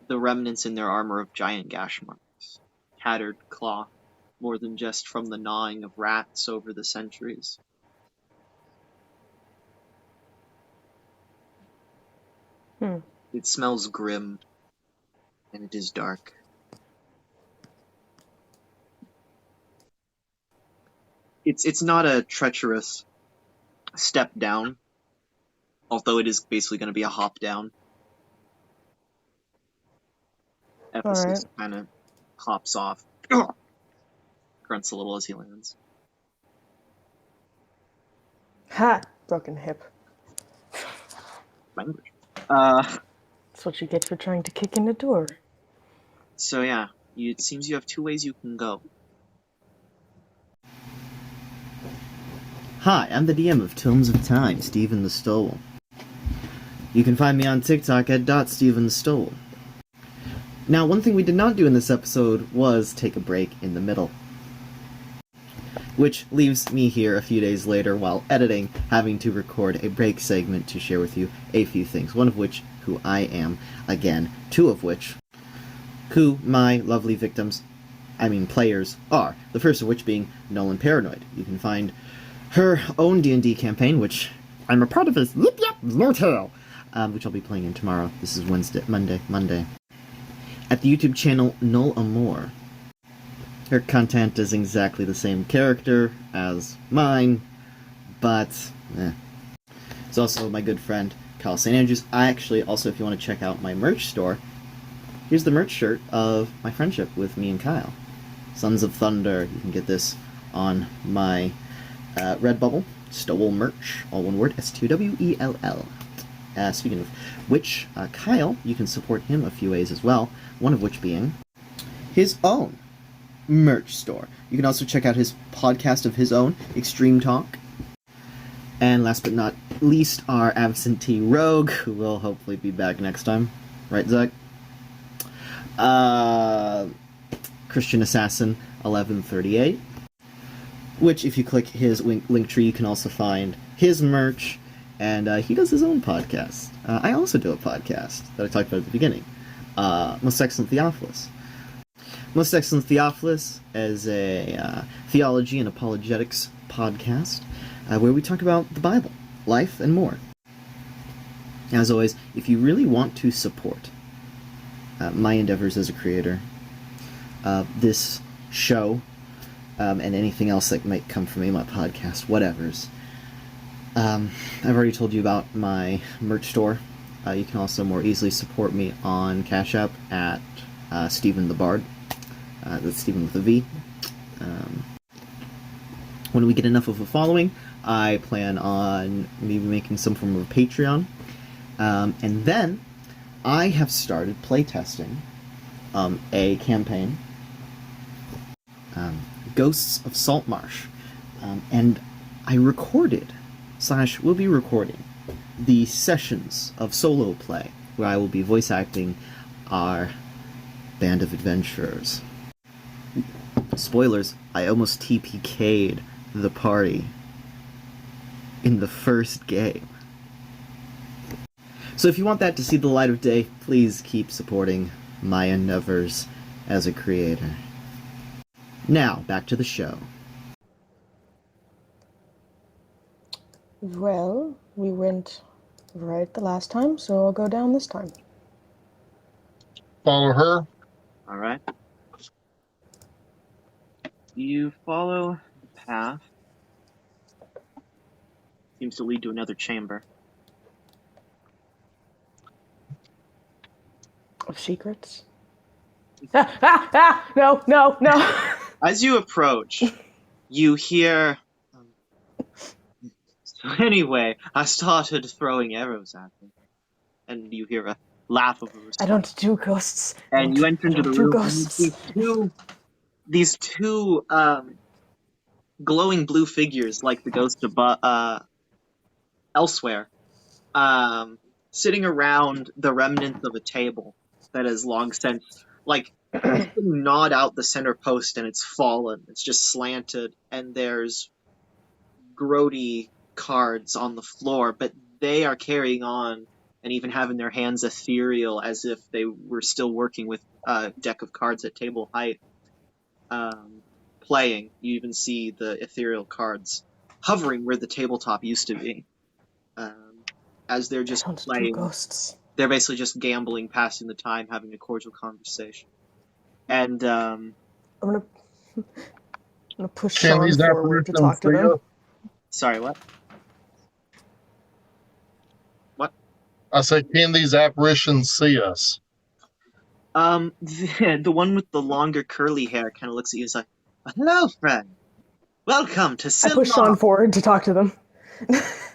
the remnants in their armor of giant gash marks, tattered cloth, more than just from the gnawing of rats over the centuries. It smells grim, and it is dark. It's not a treacherous step down, although it is basically going to be a hop down. Ephesus kind of hops off, grunts a little as he lands. Ha! Broken hip. Language. That's what you get for trying to kick in the door. So yeah, it seems you have 2 ways you can go. Hi, I'm the DM of Tomes of Time, Stephen the Stole. You can find me on TikTok at .StephenTheStole. Now, one thing we did not do in this episode was take a break in the middle, which leaves me here a few days later while editing, having to record a break segment to share with you a few things, one of which who I am, again, two of which who my lovely players are, the first of which being Nolan Paranoid. You can find her own D&D campaign, which I'm a part of, is Yip Yap Motel, which I'll be playing in tomorrow. This is Monday. At the YouTube channel Null Amore. Her content is exactly the same character as mine, but It's also my good friend Kyle St. Andrews. I actually also, if you want to check out my merch store, here's the merch shirt of my friendship with me and Kyle. Sons of Thunder. You can get this on my Redbubble. Stowell merch, all one word, S-T-W-E-L-L. Speaking of which, Kyle, you can support him a few ways as well, one of which being his own merch store. You can also check out his podcast of his own, Extreme Talk. And last but not least, our absentee rogue, who will hopefully be back next time. Right, Zach? Christian Assassin 1138. Which, if you click his link tree, you can also find his merch. And he does his own podcast. I also do a podcast that I talked about at the beginning. Most Excellent Theophilus. Most Excellent Theophilus is a theology and apologetics podcast where we talk about the Bible, life, and more. As always, if you really want to support my endeavors as a creator, this show, and anything else that might come from me, my podcast, whatevers, I've already told you about my merch store. You can also more easily support me on Cash App at Stephen the Bard. That's Stephen with a V. When we get enough of a following, I plan on maybe making some form of a Patreon. And then I have started playtesting a campaign, Ghosts of Saltmarsh. And I recorded / will be recording the sessions of solo play where I will be voice acting our band of adventurers. Spoilers, I almost TPK'd the party in the first game. So if you want that to see the light of day, please keep supporting my endeavors as a creator. Now, back to the show. Well, we went right the last time, so I'll go down this time. Follow her. All right. You follow the path. Seems to lead to another chamber. Of secrets? No. As you approach, you hear... So anyway, I started throwing arrows at them. And you hear a laugh of a response. I don't do ghosts. And you enter into the room, Ghosts. and these two glowing blue figures, like the ghost of elsewhere, sitting around the remnants of a table that has long since, like, gnawed out the center post and it's fallen. It's just slanted, and there's grody cards on the floor, but they are carrying on and even have in their hands ethereal as if they were still working with a deck of cards at table height, playing. You even see the ethereal cards hovering where the tabletop used to be. As they're just playing. Ghosts. They're basically just gambling, passing the time, having a cordial conversation. And I'm gonna push Can Sean these forward to talk to apparitions see them. us? sorry, what? I said, can these apparitions see us? The one with the longer curly hair kind of looks at you and is like, "Hello, friend. Welcome to I push Sean Silmon. forward to talk to them.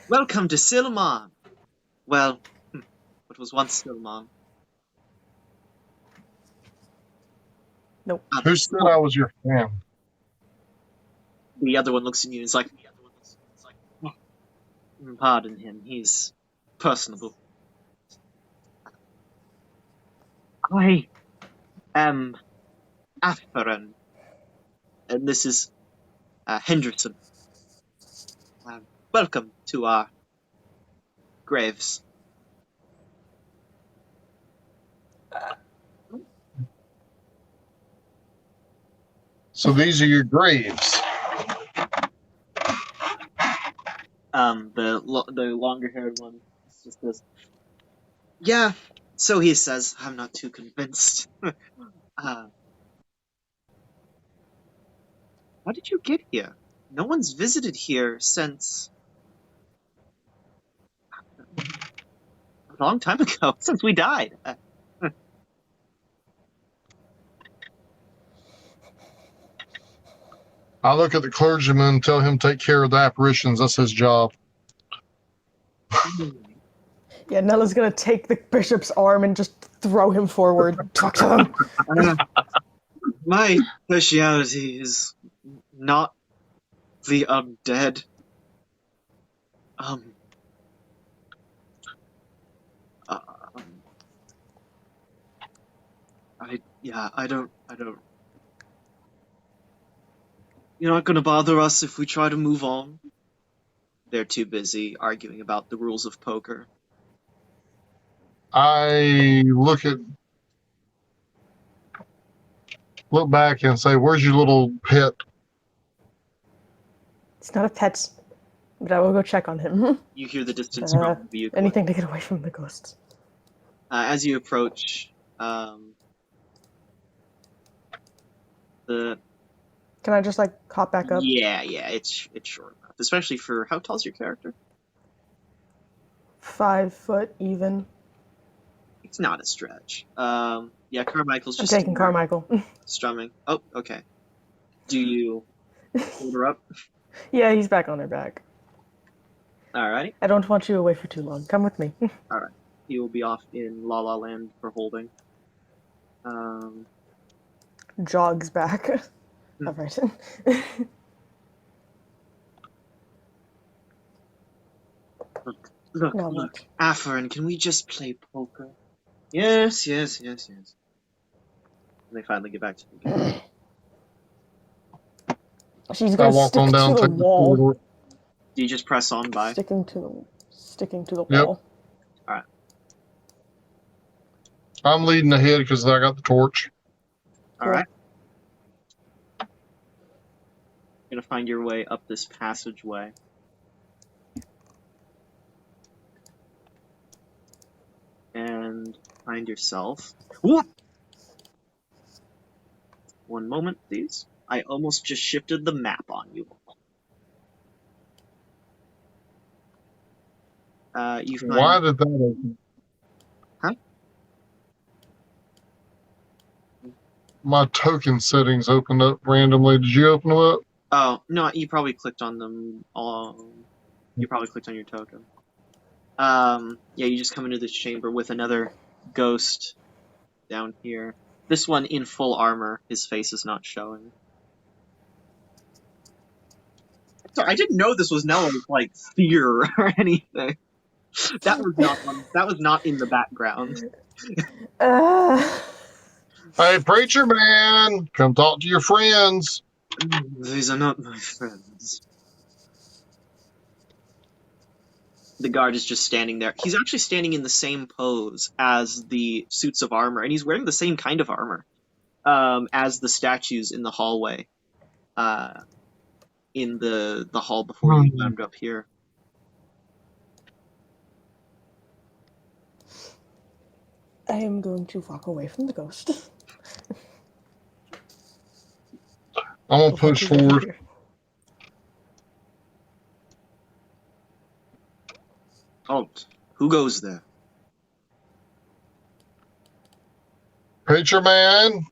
Welcome to Silmon. Well, what was once Silmon." Nope. Who said I was your friend? The other one looks at you and is like, Pardon him, he's personable. I am Atherin, and this is Henderson. Welcome to our graves. So these are your graves. The longer-haired one just goes, yeah, so he says. I'm not too convinced. How did you get here? No one's visited here since a long time ago, since we died. I look at the clergyman and tell him to take care of the apparitions. That's his job. Yeah, Nella's gonna take the bishop's arm and just throw him forward. Talk to him. My speciality is not the undead. Um, I don't. You're not gonna bother us if we try to move on? They're too busy arguing about the rules of poker. I look back and say, "Where's your little pet?" It's not a pet, but I will go check on him. You hear the distance from the vehicle. Anything to get away from the ghosts. As you approach, the Can I just hop back up? yeah, it's short enough, especially for how tall's your character? 5 foot even. It's not a stretch. Yeah, Carmichael's I'm just taking Carmichael. strumming. Oh, okay. Do you hold her up? Yeah, he's back on her back. Alrighty. I don't want you away for too long. Come with me. Alright. He will be off in La La Land for holding. Jogs back. Alright. Look, Not much. Atherin, can we just play poker? Yes. And they finally get back to the game. She's I gonna walk stick on down to the to the wall. corridor. Do you just press on by? Sticking to the Yep. wall. Alright. I'm leading ahead because I got the torch. Alright. You're gonna find your way up this passageway. And find yourself. Whoop! One moment, please. I almost just shifted the map on you. You find... Why did that open? Huh? My token settings opened up randomly. Did you open them up? Oh, no, you probably clicked on them all. You probably clicked on your token. Yeah, you just come into this chamber with another ghost down here. This one in full armor. His face is not showing. Sorry, I didn't know this was Nella's, fear or anything. That was not in the background. Hey, preacher man, come talk to your friends. These are not my friends. The guard is just standing there. He's actually standing in the same pose as the suits of armor, and he's wearing the same kind of armor as the statues in the hallway. In the hall before you wound up here. I am going to walk away from the ghost. I'm gonna push forward. Halt. Who goes there? Preacher man,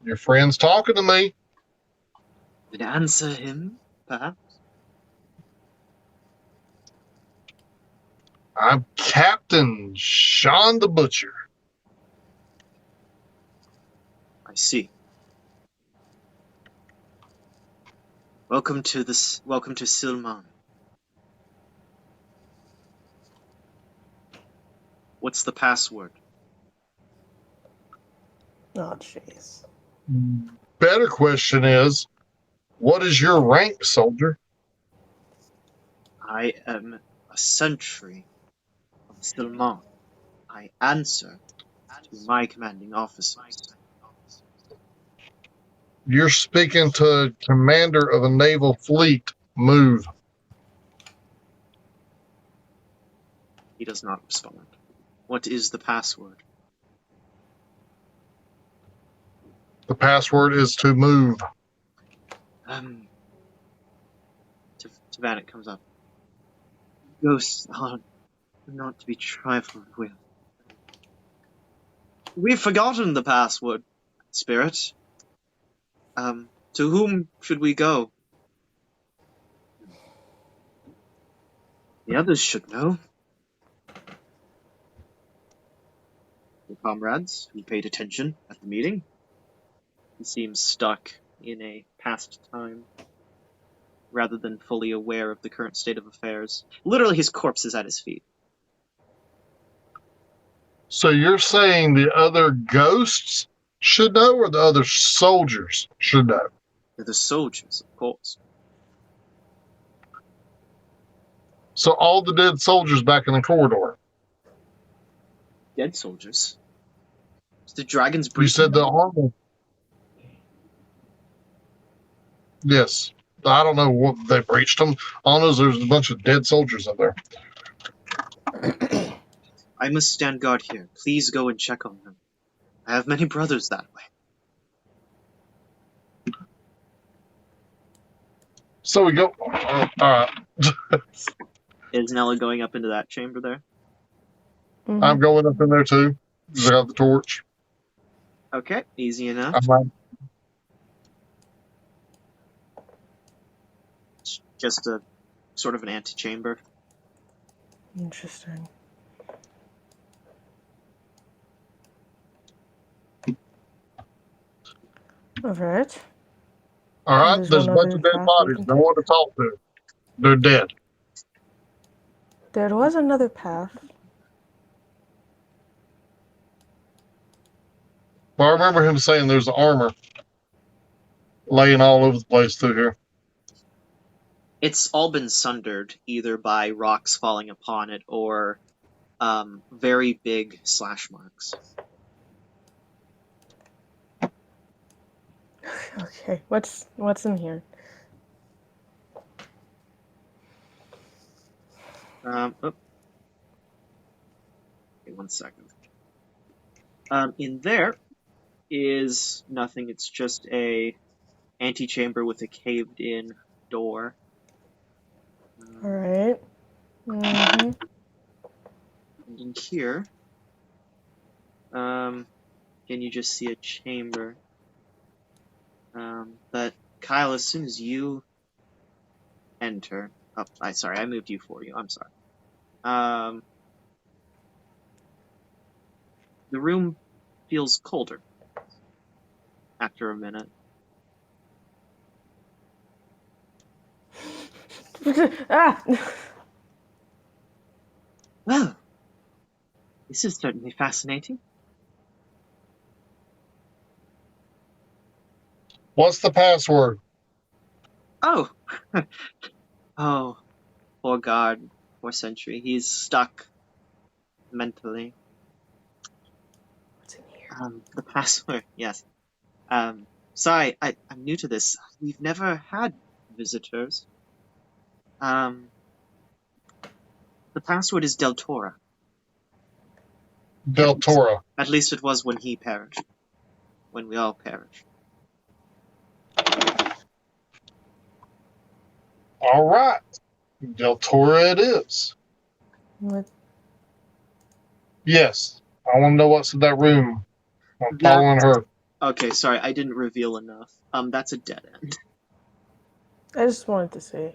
your friend's talking to me. Did answer him, perhaps? I'm Captain Sean the Butcher. I see. Welcome to Silman. What's the password? Oh, jeez. Better question is, what is your rank, soldier? I am a sentry of Silman. I answer to my commanding officers. You're speaking to commander of a naval fleet. Move. He does not respond. What is the password? The password is to move. Tavanek comes up. Ghosts are not to be trifled with. We've forgotten the password, Spirit. To whom should we go? The others should know. The comrades who paid attention at the meeting. He seems stuck in a past time, rather than fully aware of the current state of affairs. Literally, his corpse is at his feet. So you're saying the other ghosts should know, or the other soldiers should know? They're the soldiers, of course. So all the dead soldiers back in the corridor. Dead soldiers. The dragons You breach. said the armor. Yes. I don't know what they breached them. All I know is there's a bunch of dead soldiers up there. I must stand guard here. Please go and check on them. I have many brothers that way. So we go. All right. Is Nella going up into that chamber there? Mm-hmm. I'm going up in there too. I got the torch. Okay, easy enough. It's just a sort of an antechamber. Interesting. All right. All right. There's There's a one bunch other of dead path we bodies. can No take. one to talk to. They're dead. There was another path. Well, I remember him saying there's armor laying all over the place through here. It's all been sundered, either by rocks falling upon it or very big slash marks. Okay, what's in here? Okay, 1 second. In there is nothing. It's just a antechamber with a caved-in door. All right. Mm-hmm. And in here, can you just see a chamber? But Kyle, as soon as you enter, sorry, I moved you for you. I'm sorry. The room feels colder after a minute. Ah! Well, this is certainly fascinating. What's the password? Oh, oh, poor guard, poor sentry. He's stuck mentally. What's in here? The password, yes. Sorry, I'm new to this. We've never had visitors. The password is Del Tora. Del Toro. At least it was when he perished. When we all perished. All right. Del Toro it is. What? Yes. I want to know what's in that room. I'm following her. Okay, sorry, I didn't reveal enough. That's a dead end. I just wanted to see.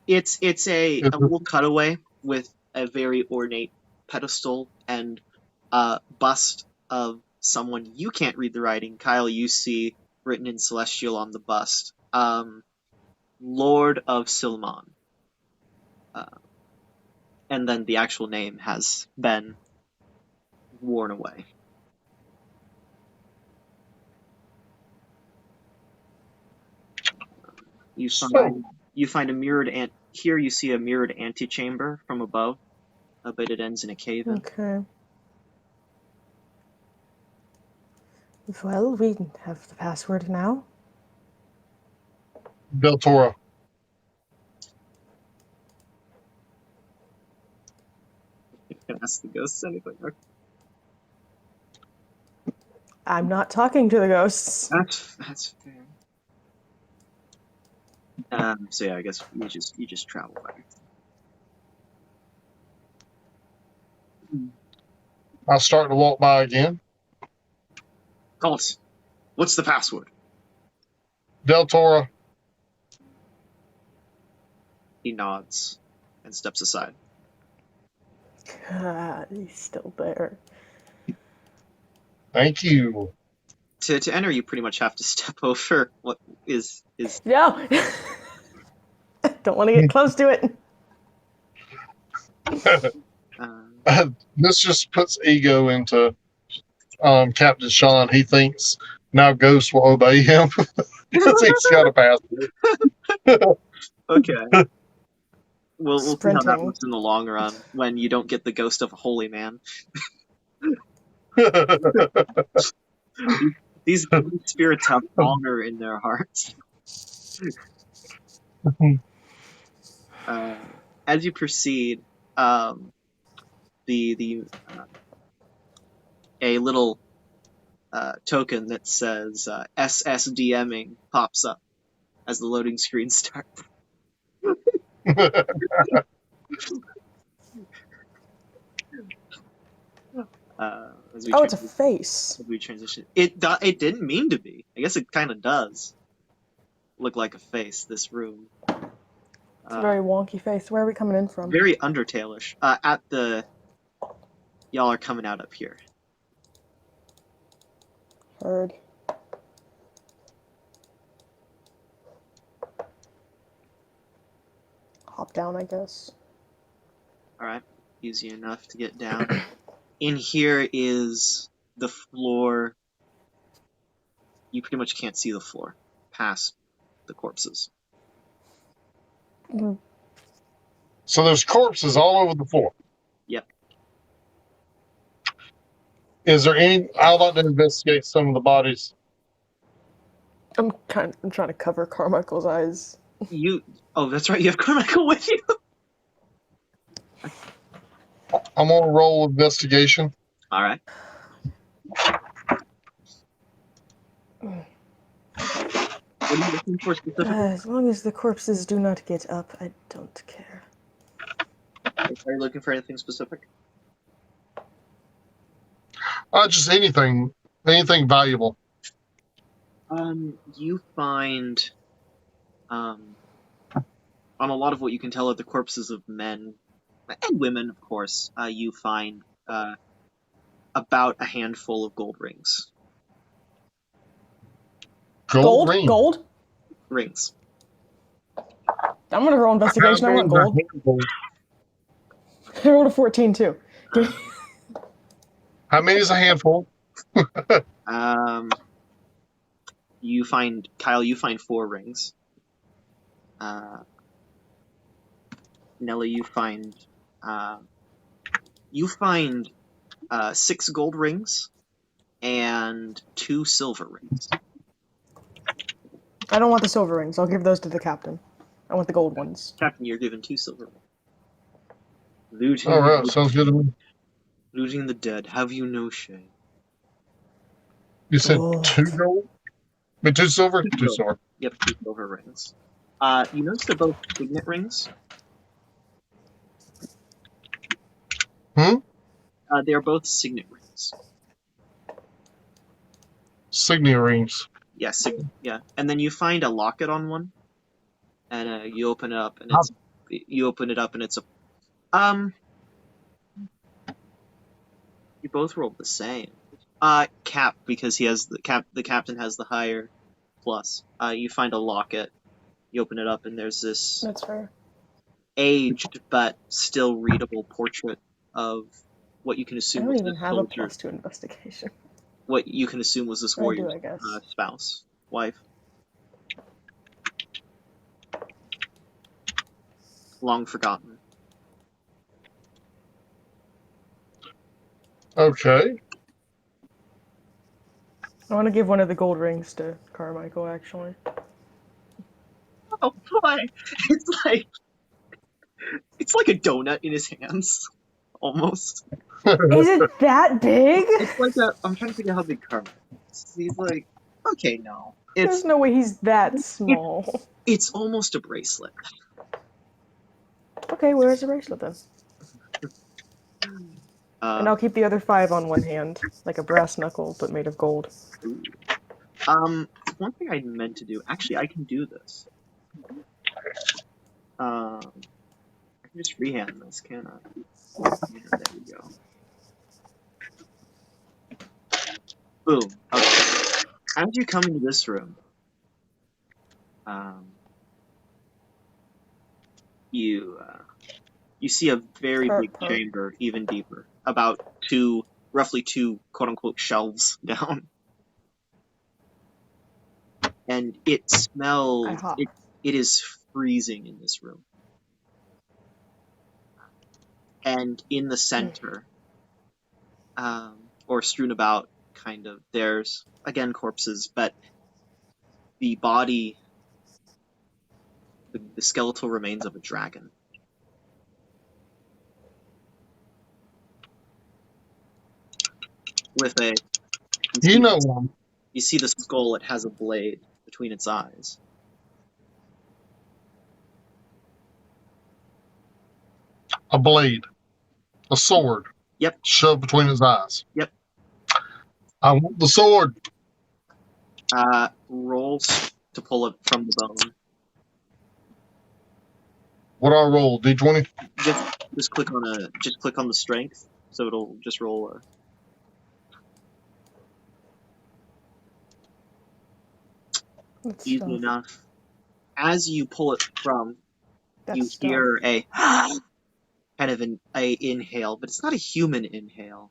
It's a little cutaway with a very ornate pedestal and bust of someone. You can't read the writing. Kyle, you see written in Celestial on the bust. Lord of Silman. and then the actual name has been worn away. You find a mirrored here you see a mirrored antechamber from above, but it ends in a cave-in. Okay. Well, we have the password now. Del Toro. You can ask the ghosts anything. Okay. I'm not talking to the ghosts. That's fair. So yeah, I guess you just travel back. I'll start to walk by again. Cults, what's the password? Del Toro. He nods and steps aside. God, he's still there. Thank you. To enter, you pretty much have to step over what is. No! Don't want to get close to it. This just puts ego into Captain Sean. He thinks now ghosts will obey him because he's got a password. Okay. We'll see how that Sprinting. looks in the long run when you don't get the ghost of a holy man. These spirits have honor in their hearts. As you proceed, a little token that says SSDMing pops up as the loading screen starts. It's a face. As we transition, it didn't mean to be. I guess it kind of does look like a face. This room. It's a very wonky face. Where are we coming in from? Very Undertale-ish. Y'all are coming out up here. Heard. Hop down, I guess. Alright. Easy enough to get down. In here is the floor. You pretty much can't see the floor past the corpses. Mm. So there's corpses all over the floor. Yep. Is there any? I'd like to investigate some of the bodies. I'm trying to cover Carmichael's eyes. Oh, that's right. You have Carmichael with you. I'm on a roll of investigation. All right. What are you looking for specifically? As long as the corpses do not get up, I don't care. Are you looking for anything specific? Just anything valuable. You find, on a lot of what you can tell are the corpses of men and women, of course. You find about a handful of gold rings. Gold? Ring. Gold? Rings. I'm gonna roll investigation. I want gold. I rolled a 14 too. How many is a handful? You find, Kyle, you find 4 rings. Nelly, you find 6 gold rings and 2 silver rings. I don't want the silver rings. I'll give those to the captain. I want the gold ones. Captain, you're given 2 silver rings. Looting, All right, sounds good to me. looting the dead. Have you no shame? You said Gold. 2 gold? I mean, 2 silver? 2 silver. silver. Yep, 2 silver rings. You notice they're both signet rings. They are both signet rings. Signia rings. Yeah, signet. Yeah, and then you find a locket on one, and you open it up, and it's a. You both rolled the same. Cap, because he has the captain has the higher plus. You find a locket. You open it up, and there's this. That's fair. aged but still readable portrait of what you can I assume don't was even this have a soldier. +2 investigation. What you can assume was this I do, warrior's I guess. spouse, wife. Long forgotten. Okay. I want to give one of the gold rings to Carmichael, actually. Oh boy, it's like a donut in his hands, almost. Is it that big? It's like I'm trying to figure out how big Carmen is. He's like, okay, no, There's no way he's that it, small. it's almost a bracelet. Okay, where's the bracelet then? And I'll keep the other 5 on one hand, like a brass knuckle, but made of gold. Ooh. One thing I meant to do. Actually, I can do this. I can just freehand this, can I? Yeah, there we go. Boom. Okay. As you come into this room, you see a very big chamber, even deeper, about roughly two quote-unquote shelves down. And it smells, it is freezing in this room. And in the center, or strewn about, kind of, there's, again, corpses, but the body, the skeletal remains of a dragon. With a... You see the skull, it has a blade between its eyes. A blade. A sword. Yep. Shoved between his eyes. Yep. I want the sword. Roll to pull it from the bone. What do I roll? D20? Just click on the strength, so it'll just roll easy enough. As you pull it from, you hear a kind of an inhale, but it's not a human inhale.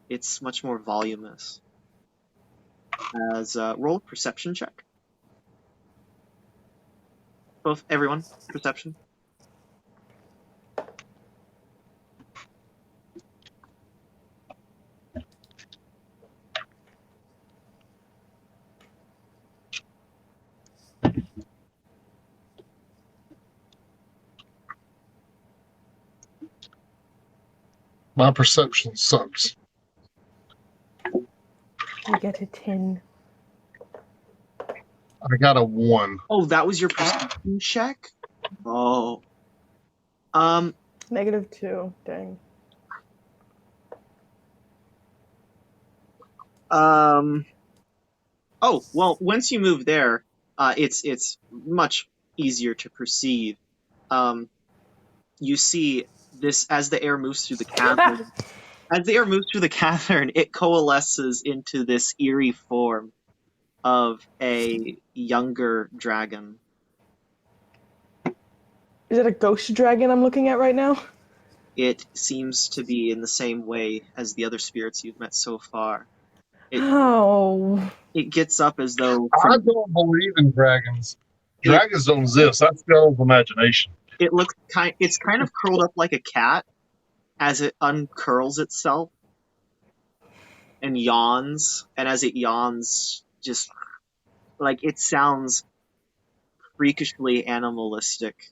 It's much more voluminous. Roll a perception check. Everyone, perception. My perception sucks. You get a 10. I got a 1. Oh, that was your perception check? Oh. -2. Dang. Oh, well, once you move there, it's much easier to perceive. You see this as the air moves through the cavern. As the air moves through the cavern, it coalesces into this eerie form of a younger dragon. Is it a ghost dragon I'm looking at right now? It seems to be in the same way as the other spirits you've met so far. It gets up as though... I don't believe in dragons. Dragons don't exist. That's Bill's imagination. It's kind of curled up like a cat as it uncurls itself and yawns. And as it yawns, just like it sounds freakishly animalistic.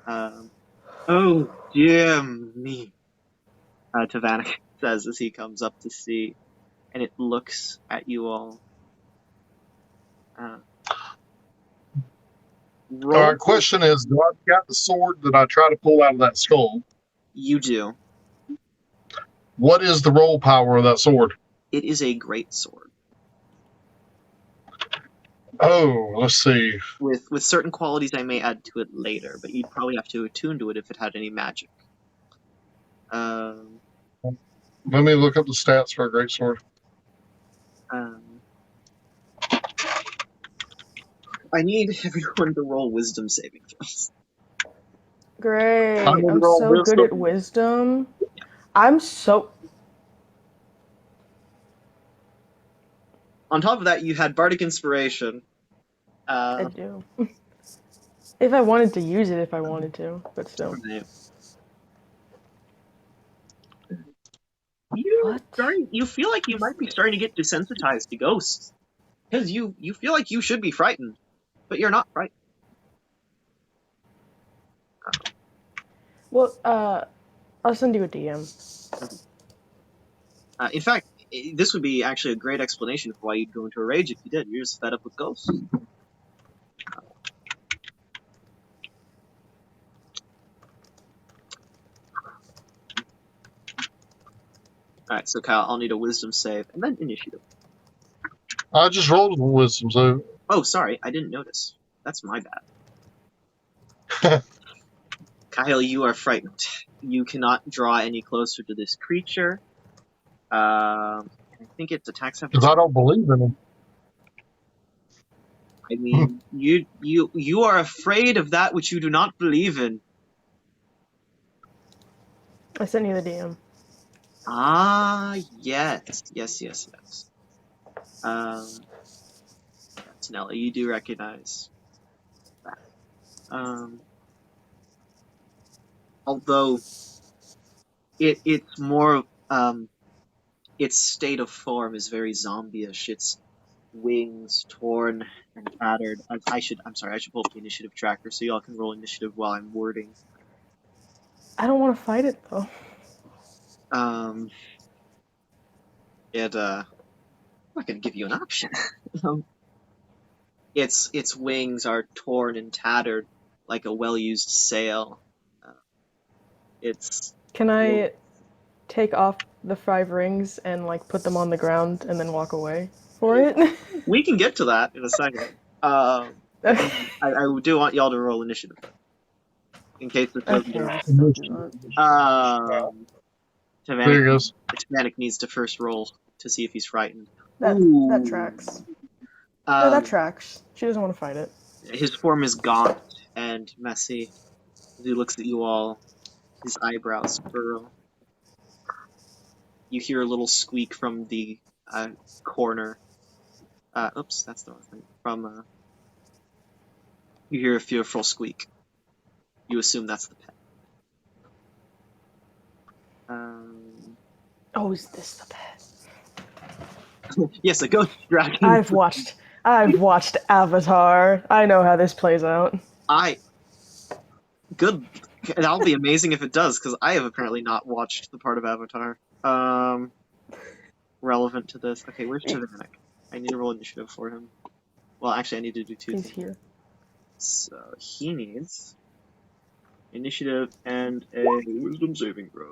Oh, dear me, Tavanik says as he comes up to see, and it looks at you all. Our question is, do I got the sword that I try to pull out of that skull? You do. What is the roll power of that sword? It is a great sword. Oh, let's see. With certain qualities I may add to it later, but you'd probably have to attune to it if it had any magic. Let me look up the stats for a great sword. I need everyone to roll wisdom saving throws. Great. I'm gonna I'm roll so good at wisdom. wisdom. I'm so. On top of that, you had Bardic Inspiration. I do. If I wanted to use it, if I wanted to, but still. Right. What? You feel like you might be starting to get desensitized to ghosts. Because you feel like you should be frightened, but you're not frightened. Well, I'll send you a DM. In fact, this would be actually a great explanation for why you'd go into a rage if you did. You're just fed up with ghosts. Alright, so Kyle, I'll need a wisdom save, and then initiative. I just rolled a wisdom, so Oh, sorry, I didn't notice. That's my bad. Kyle, you are frightened. You cannot draw any closer to this creature. I think its attacks have because I don't believe in him. I mean, you are afraid of that which you do not believe in. I sent you the DM. Ah, yes. Nella, you do recognize that. Although it's more its state of form is very zombie-ish. Its wings torn and battered. I'm sorry, I should pull up the initiative tracker so y'all can roll initiative while I'm wording. I don't want to fight it though. I'm not gonna give you an option. Its wings are torn and tattered like a well-used sail. Can I take off the 5 rings and like put them on the ground and then walk away for it? We can get to that in a second. Okay. I do want y'all to roll initiative in case this doesn't. Okay, I'll still do that. There he goes. Titanic needs to first roll to see if he's frightened. That tracks. No, that tracks. She doesn't want to fight it. His form is gaunt and messy. As he looks at you all, his eyebrows furrow. You hear a little squeak from the corner. Oops, that's the wrong thing. You hear a fearful squeak. You assume that's the pet. Oh, is this the pet? Yes, a ghost dragon. I've watched Avatar. I know how this plays out. Good. That'll be amazing if it does, because I have apparently not watched the part of Avatar. Relevant to this. Okay, where's Titanic? I need to roll initiative for him. Well, actually, I need to do 2 He's things. here. So he needs initiative and a wisdom saving throw.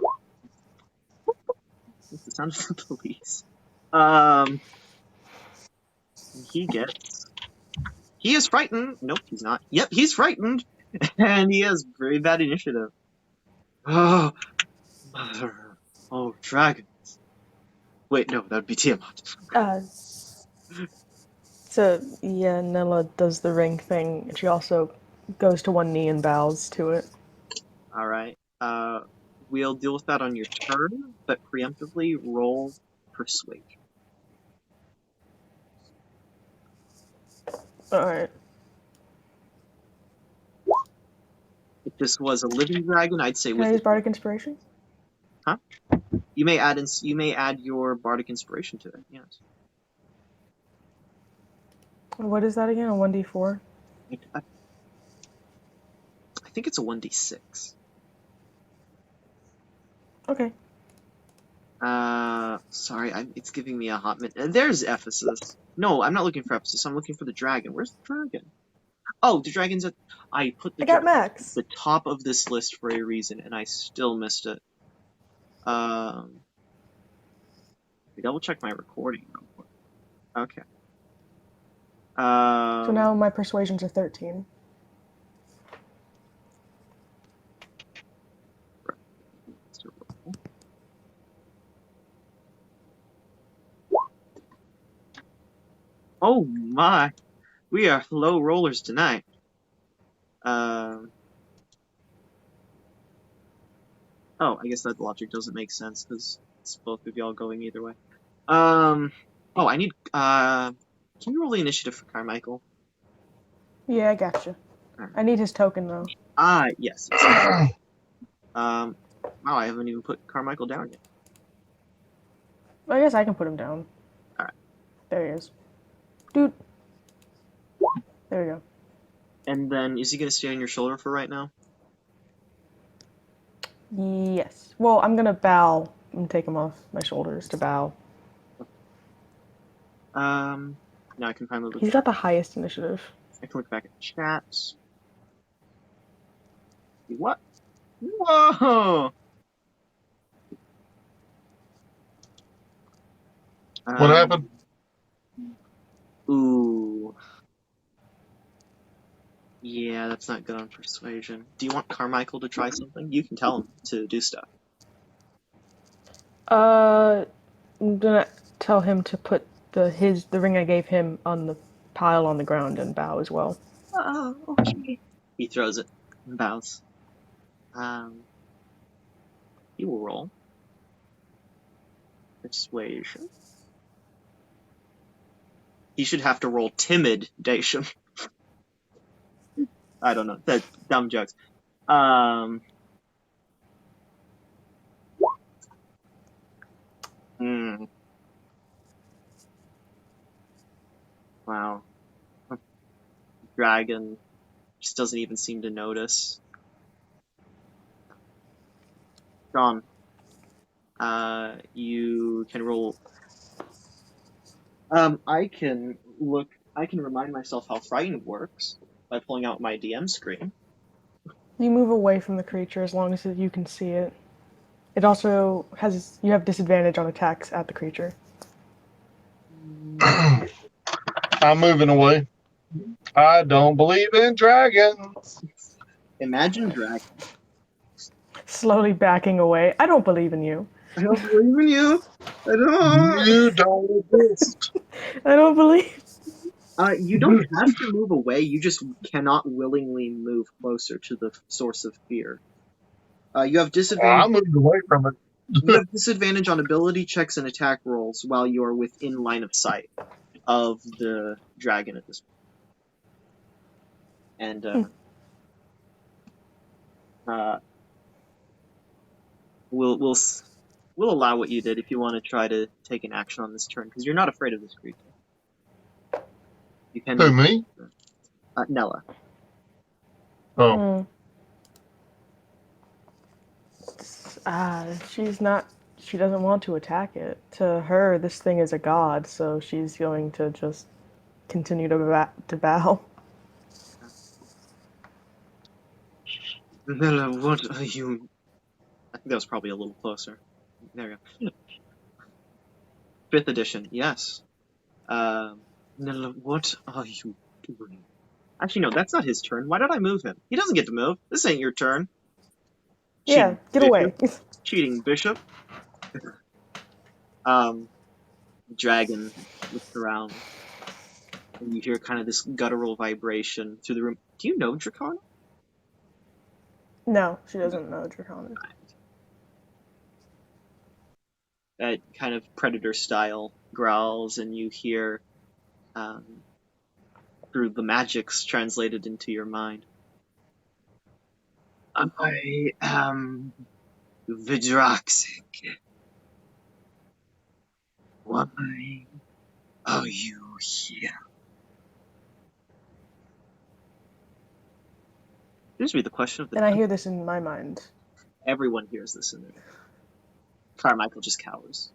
That's the sound of the police. He is frightened. Nope, he's not. Yep, he's frightened, and he has very bad initiative. Oh, mother! Oh, dragons! Wait, no, that would be Tiamat. So yeah, Nella does the ring thing, and she also goes to one knee and bows to it. All right. We'll deal with that on your turn, but preemptively roll persuasion. All right. If this was a living dragon, I'd say Can I use Bardic Inspiration? Huh? You may add your Bardic Inspiration to it. Yes. What is that again? A 1d4? I think it's a 1d6. Okay. Sorry, it's giving me a hot minute. There's Ephesus. No, I'm not looking for Ephesus. I'm looking for the dragon. Where's the dragon? Oh, the dragon's at. I put the dragon at the top of this list for a reason, and I still missed it. Double check my recording real quick. Okay. So now my persuasions are 13. Oh my, we are low rollers tonight. Oh, I guess that logic doesn't make sense because it's both of y'all going either way. Oh, I need. Can you roll the initiative for Carmichael? Yeah, I gotcha. Alright. I need his token though. Yes. Wow, I haven't even put Carmichael down yet. I guess I can put him down. Alright. There he is. Dude. There we go. And then, is he gonna stay on your shoulder for right now? Yes. Well, I'm gonna bow and take him off my shoulders to bow. Now I can finally look. He's got the highest initiative. I can look back at chat. What? Whoa! What happened? Ooh. Yeah, that's not good on persuasion. Do you want Carmichael to try something? You can tell him to do stuff. I'm gonna tell him to put the ring I gave him on the pile on the ground and bow as well. Oh, okay. He throws it and bows. He will roll. Persuasion. He should have to roll timidation. I don't know. That's dumb jokes. Wow. Dragon just doesn't even seem to notice. John, you can roll. I can remind myself how frightened works by pulling out my DM screen. You move away from the creature as long as you can see it. It also has you have disadvantage on attacks at the creature. I'm moving away. I don't believe in dragons. Imagine dragon. Slowly backing away. I don't believe in you. I don't believe in you. I don't. You don't exist. I don't believe. You don't have to move away. You just cannot willingly move closer to the source of fear. You have disadvantage. I moved away from it. You have disadvantage on ability checks and attack rolls while you are within line of sight of the dragon at this point. And we'll allow what you did if you want to try to take an action on this turn because you're not afraid of this creature. You can. Who, me? Nella. Oh. She's not. She doesn't want to attack it. To her, this thing is a god, so she's going to just continue to bow. Nella, what are you? I think that was probably a little closer. There we go. 5th edition, yes. Nella, what are you doing? Actually, no, that's not his turn. Why did I move him? He doesn't get to move. This ain't your turn. Yeah, get away. Cheating bishop. Dragon looks around, and you hear kind of this guttural vibration through the room. Do you know Dracona? No, she doesn't know Draconic. That kind of predator style growls, and you hear through the magics translated into your mind. I am Vidraxic. Why are you here? Seems to be the question of the And I hear this in my mind. Everyone hears this in their head. Carmichael just cowers.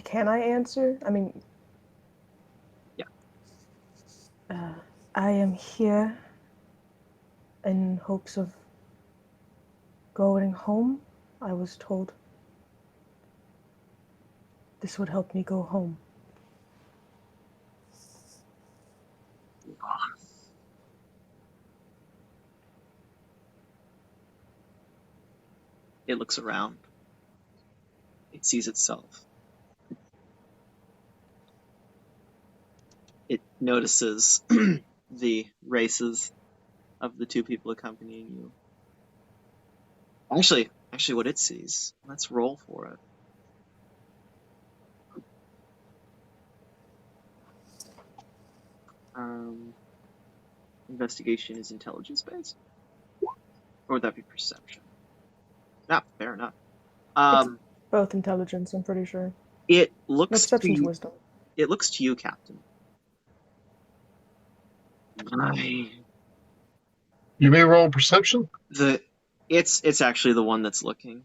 Can I answer? I mean... Yeah. I am here in hopes of going home. I was told this would help me go home. It looks around. It sees itself. It notices the races of the two people accompanying you. Actually, what it sees. Let's roll for it. Investigation is intelligence based, or would that be perception? Not fair enough. Both intelligence, I'm pretty sure. It No, looks to perception's you. wisdom. It looks to you, Captain. You may roll perception. It's actually the one that's looking.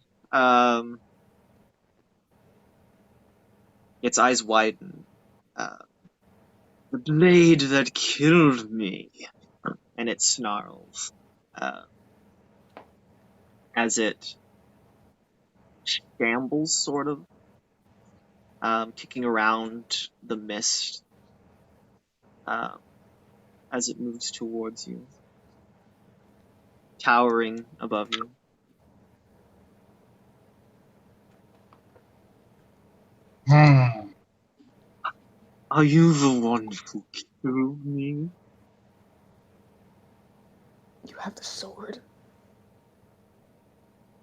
Its eyes widen. The blade that killed me, and it snarls as it shambles, sort of, kicking around the mist as it moves towards you, towering above you. Are you the one who killed me? You have the sword.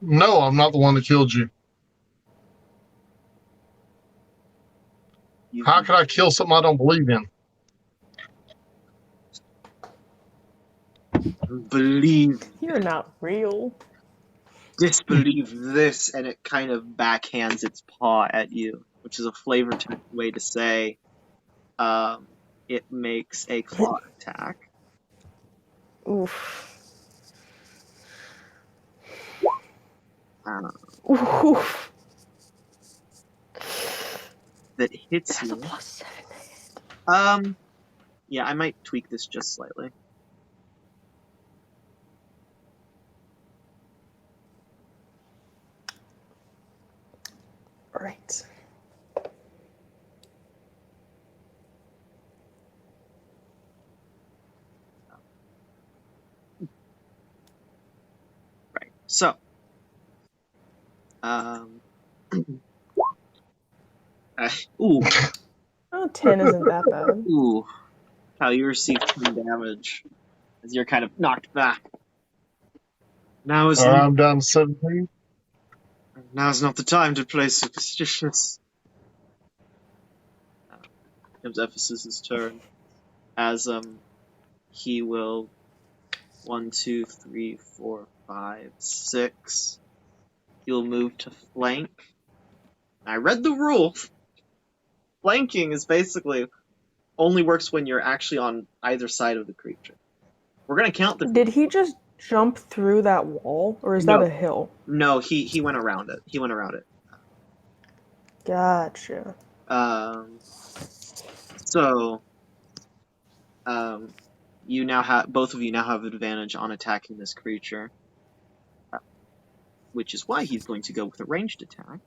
No, I'm not the one that killed you. How could I kill something I don't believe in? Believe. You're not real. Disbelieve this, and it kind of backhands its paw at you, which is a flavor text way to say it makes a claw attack. Oof. Oof. That hits you. It has a +7. Yeah, I might tweak this just slightly. Right. Right. So, ooh. Oh, 10 isn't that bad. Ooh. How you receive 10 damage as you're kind of knocked back. I'm down to 17. Now's not the time to play superstitious. Comes Ephesus's turn. As he will 1, 2, 3, 4, 5, 6. He'll move to flank. I read the rule. Flanking is basically only works when you're actually on either side of the creature. We're gonna count the. Did he just jump through that wall, or is that a hill? No, he went around it. Gotcha. So, you now have both of you now have advantage on attacking this creature, which is why he's going to go with a ranged attack.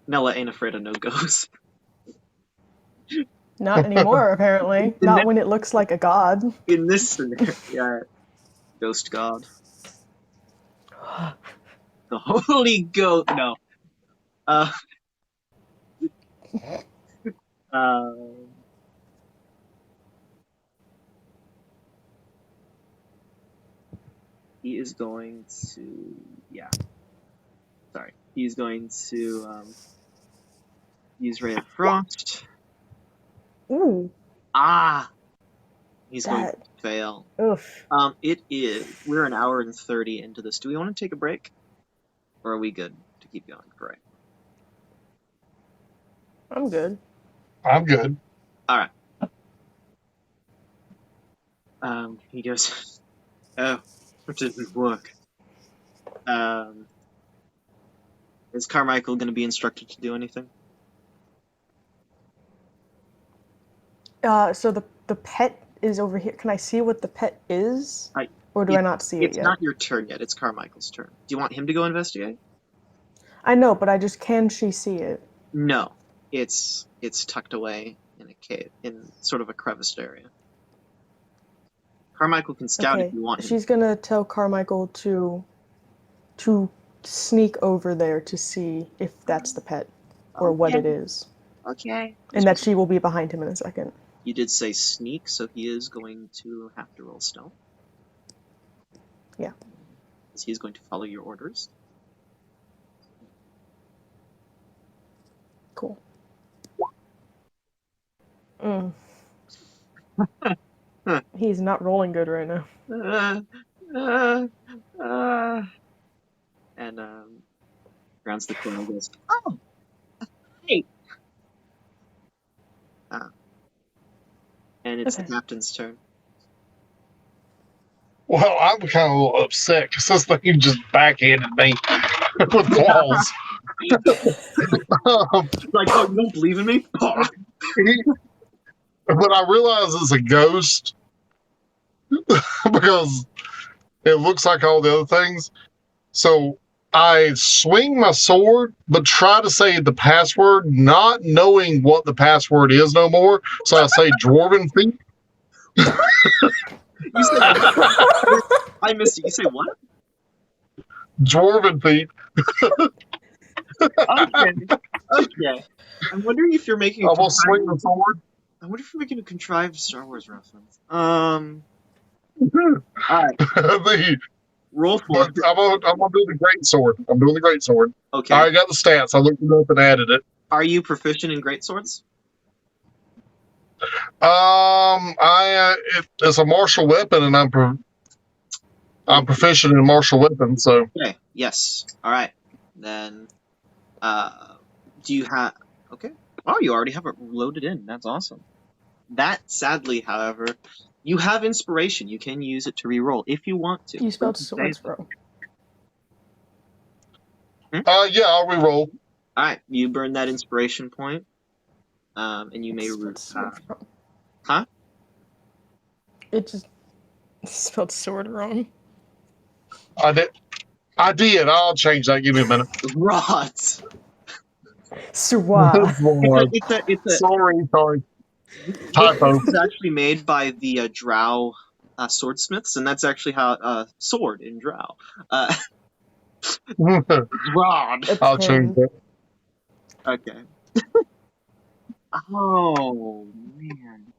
Nella ain't afraid of no ghosts. Not anymore, apparently. Not when it looks like a god. In this scenario, yeah, ghost god. The holy goat. No. He is going to, he's going to use Ray of Frost. Ooh. He's going to fail. Oof. We're an hour and 30 into this. Do we want to take a break? Or are we good to keep going for right? I'm good. I'm good. Alright. He goes, oh, it didn't work. Is Carmichael going to be instructed to do anything? So the pet is over here. Can I see what the pet is? Or do I not see it yet? It's not your turn yet. It's Carmichael's turn. Do you want him to go investigate? I know, but can she see it? No. It's tucked away in a cave, in sort of a creviced area. Carmichael can scout Okay, if you want him. she's gonna tell Carmichael to sneak over there to see if that's the pet or what it is, Okay. and that she will be behind him in a second. You did say sneak, so he is going to have to roll stealth. Yeah. Because he is going to follow your orders. Cool. He's not rolling good right now. And grounds the corner and goes, "Oh, hey." And it's the captain's turn. Well, I'm kind of a little upset because this thing just backhanded me with claws. Like, oh, you don't believe in me? But I realize it's a ghost because it looks like all the other things. So I swing my sword, but try to say the password, not knowing what the password is no more. So I say Dwarven feet. You said I missed it. You say what? Dwarven feet. Okay. I'm wondering if you're making. I will swing the sword. I wonder if you're making a contrived Star Wars reference. All right. Roll for it. I'm gonna do the great sword. I'm doing the great sword. Okay. I got the stats. I looked it up and added it. Are you proficient in greatswords? It's a martial weapon, and I'm proficient in martial weapons. So okay. Yes. All right. Then, do you have? Okay. Oh, you already have it loaded in. That's awesome. That, sadly, however, you have inspiration. You can use it to reroll if you want to. You spelled swords wrong. yeah, I'll reroll. All right. You burn that inspiration point, and you may huh? It just spelled sword wrong. I did. I'll change that. Give me a minute. Rot. Suwa. Sorry. Typo. This is actually made by the Drow swordsmiths, and that's actually how sword in Drow. Rod. I'll change that. Okay. Oh man.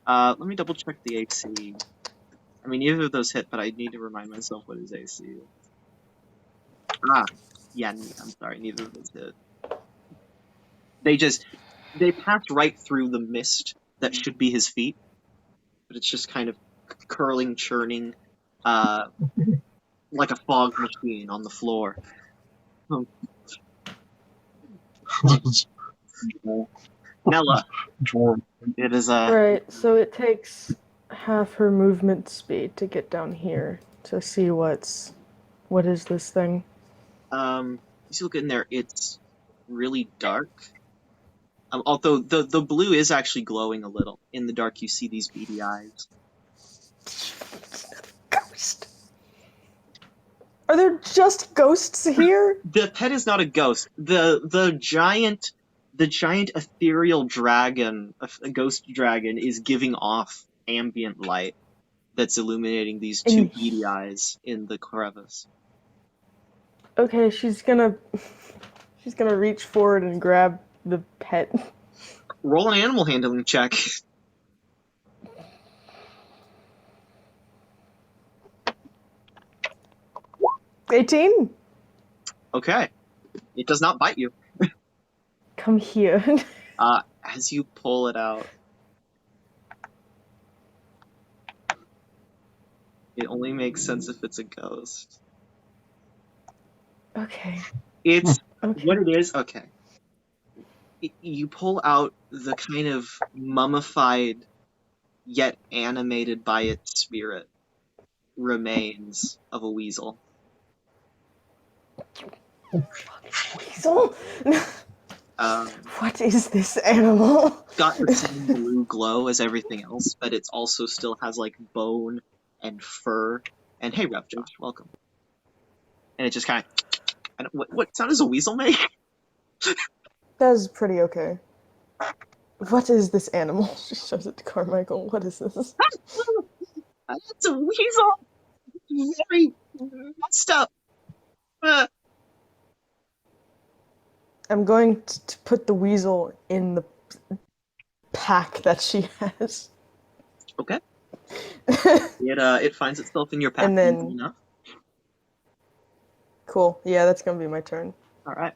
Let me double check the AC. I mean, either of those hit, but I need to remind myself what his AC is. Yeah, I'm sorry, neither of those hit. They pass right through the mist that should be his feet, but it's just kind of curling, churning, like a fog machine on the floor. Nella, it is Right, so it takes half her movement speed to get down here to see what is this thing. You look in there, it's really dark. Although the blue is actually glowing a little. In the dark, you see these beady eyes. Ghost. Are there just ghosts here? The pet is not a ghost. The giant ethereal dragon, a ghost dragon, is giving off ambient light that's illuminating these two beady eyes in the crevice. Okay, she's gonna reach forward and grab the pet. Roll an animal handling check. $18. Okay. It does not bite you. Come here. As you pull it out, it only makes sense if it's a ghost. Okay. It's what it is. Okay. You pull out the kind of mummified yet animated by its spirit remains of a weasel. Weasel? What is this animal? It's got the same blue glow as everything else, but it also still has like bone and fur. And hey, Rev Josh, welcome. And it just kind of... What sound does a weasel make? That's pretty okay. What is this animal? She shows it to Carmichael. What is this? That's a weasel. Very messed up. I'm going to put the weasel in the pack that she has. Okay. It finds itself in your pack. And then- easy enough. Cool. Yeah, that's gonna be my turn. All right.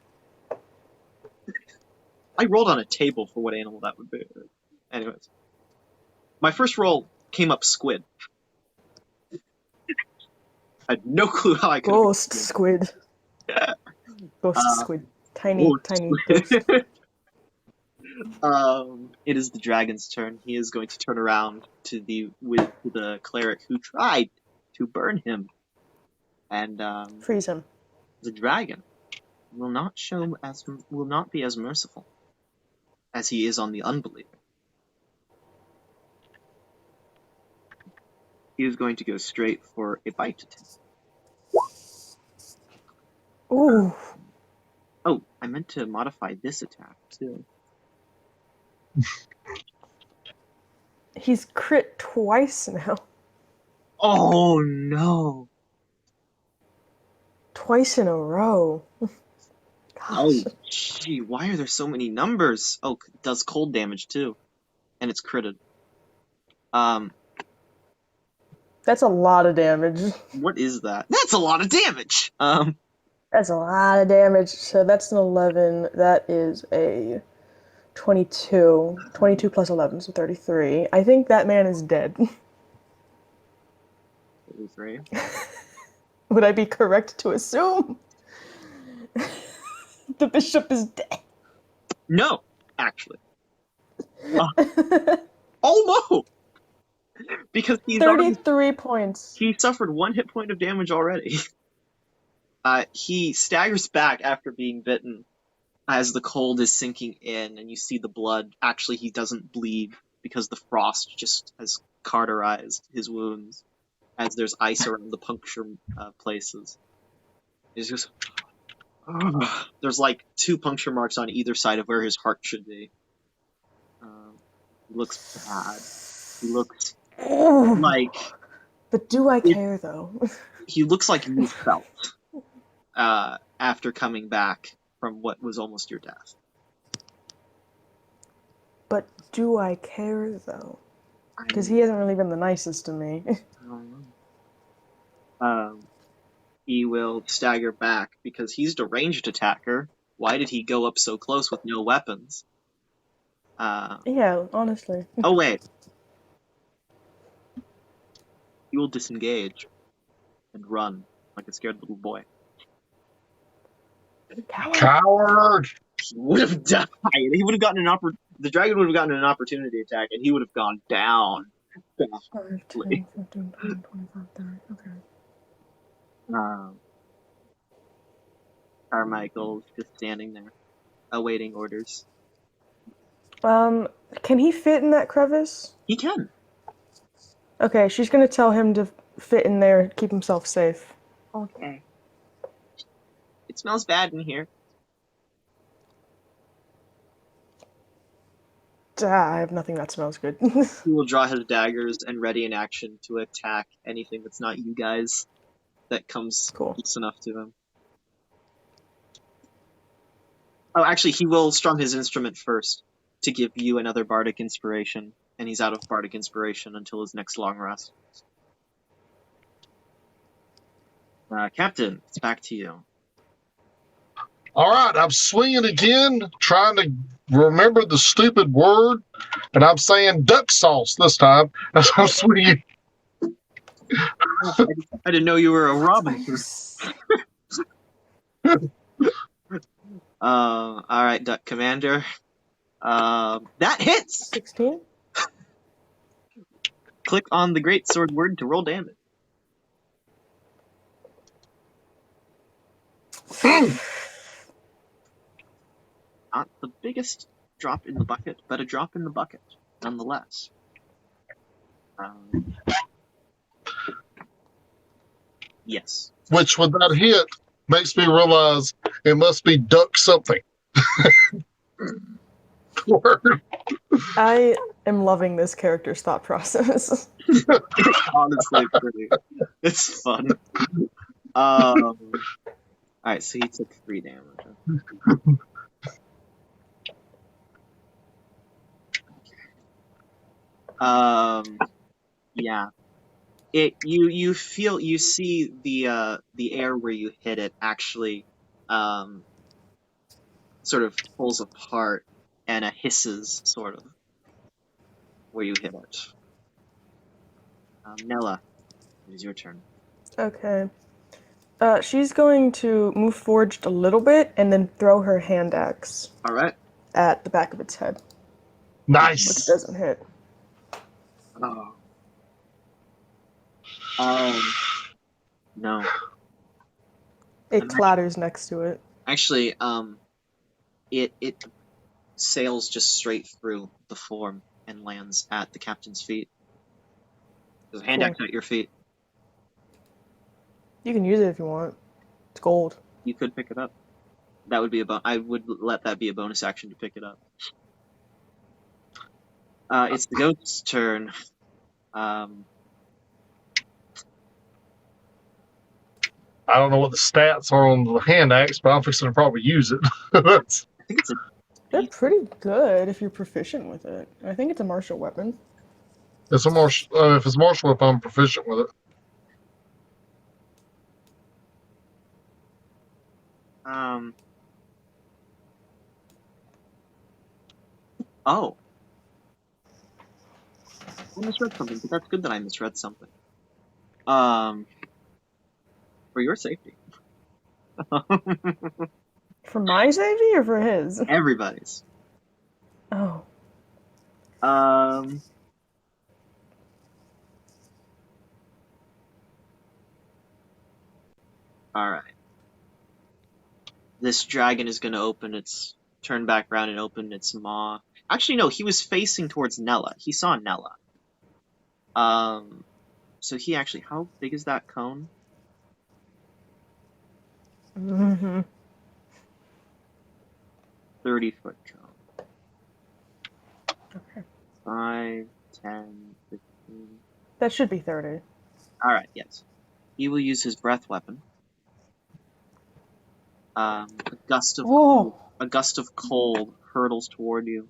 I rolled on a table for what animal that would be. Anyways, my first roll came up squid. I had no clue how I could. Ghost squid. Ghost squid. Tiny ghost. It is the dragon's turn. He is going to turn around to the cleric who tried to burn him, and Freeze him. the dragon will not be as merciful as he is on the unbeliever. He is going to go straight for a bite attack. Ooh. Oh, I meant to modify this attack too. He's crit twice now. Oh no! Twice in a row. Gosh. Oh, gee, why are there so many numbers? Oh, it does cold damage too, and it's critted. That's a lot of damage. What is that? That's a lot of damage. That's a lot of damage. So that's an 11. That is a 22. 22 plus 11, so 33. I think that man is dead. 33. Would I be correct to assume? The bishop is dead. No, actually. Almost! Because he's 33 points. he suffered 1 hit point of damage already. He staggers back after being bitten as the cold is sinking in, and you see the blood. Actually, he doesn't bleed because the frost just has cauterized his wounds, as there's ice around the puncture places. He's just... There's like 2 puncture marks on either side of where his heart should be. He looks bad. He looks like... But do I care, though? He looks like you felt after coming back from what was almost your death. But do I care, though? Because he hasn't really been the nicest to me. I don't know. He will stagger back because he's the ranged attacker. Why did he go up so close with no weapons? Yeah, honestly. Oh, wait. He will disengage and run like a scared little boy. Coward! He would have died. He would have gotten the dragon would have gotten an opportunity attack, and he would have gone down. 5, 10, 15, 20, 25, 30. Okay. Carmichael's just standing there, awaiting orders. Can he fit in that crevice? He can. Okay, she's gonna tell him to fit in there, keep himself safe. Okay. It smells bad in here. I have nothing that smells good. He will draw his daggers and ready in action to attack anything that's not you guys that comes close enough to him. Oh, actually, he will strum his instrument first to give you another bardic inspiration, and he's out of bardic inspiration until his next long rest. Captain, it's back to you. All right, I'm swinging again, trying to remember the stupid word, and I'm saying duck sauce this time as I'm swinging. I didn't know you were a Robinson. All right, Duck Commander. That hits! 16? Click on the Great Sword word to roll damage. Not the biggest drop in the bucket, but a drop in the bucket, nonetheless. Yes. Which, with that hit, makes me realize it must be duck something. Word. I am loving this character's thought process. It's honestly pretty. It's fun. Alright, so he took 3 damage. Yeah. You see the air where you hit it actually sort of pulls apart and hisses sort of where you hit it. Nella, it is your turn. Okay. She's going to move forward just a little bit and then throw her hand axe Alright. at the back of its head, which Nice. doesn't hit. No. It clatters next to it. Actually, it sails just straight through the form and lands at the captain's feet. There's a hand axe at your feet. You can use it if you want. It's gold. You could pick it up. That would be I would let that be a bonus action to pick it up. It's the ghost's turn. I don't know what the stats are on the hand axe, but I'm fixing to probably use it. I think it's They're pretty good if you're proficient with it. I think it's a martial weapon. It's a martial. If it's martial weapon, I'm proficient with it. Oh. I misread something, but that's good that I misread something. For your safety. For my safety or for his? Everybody's. Oh. Alright. This dragon is gonna turn back around and open its maw. Actually, no, he was facing towards Nella. He saw Nella. So he actually, how big is that cone? Mm-hmm. 30-foot cone. Okay. 5, 10, 15. That should be 30. Alright, yes. He will use his breath weapon. A gust of cold hurtles toward you.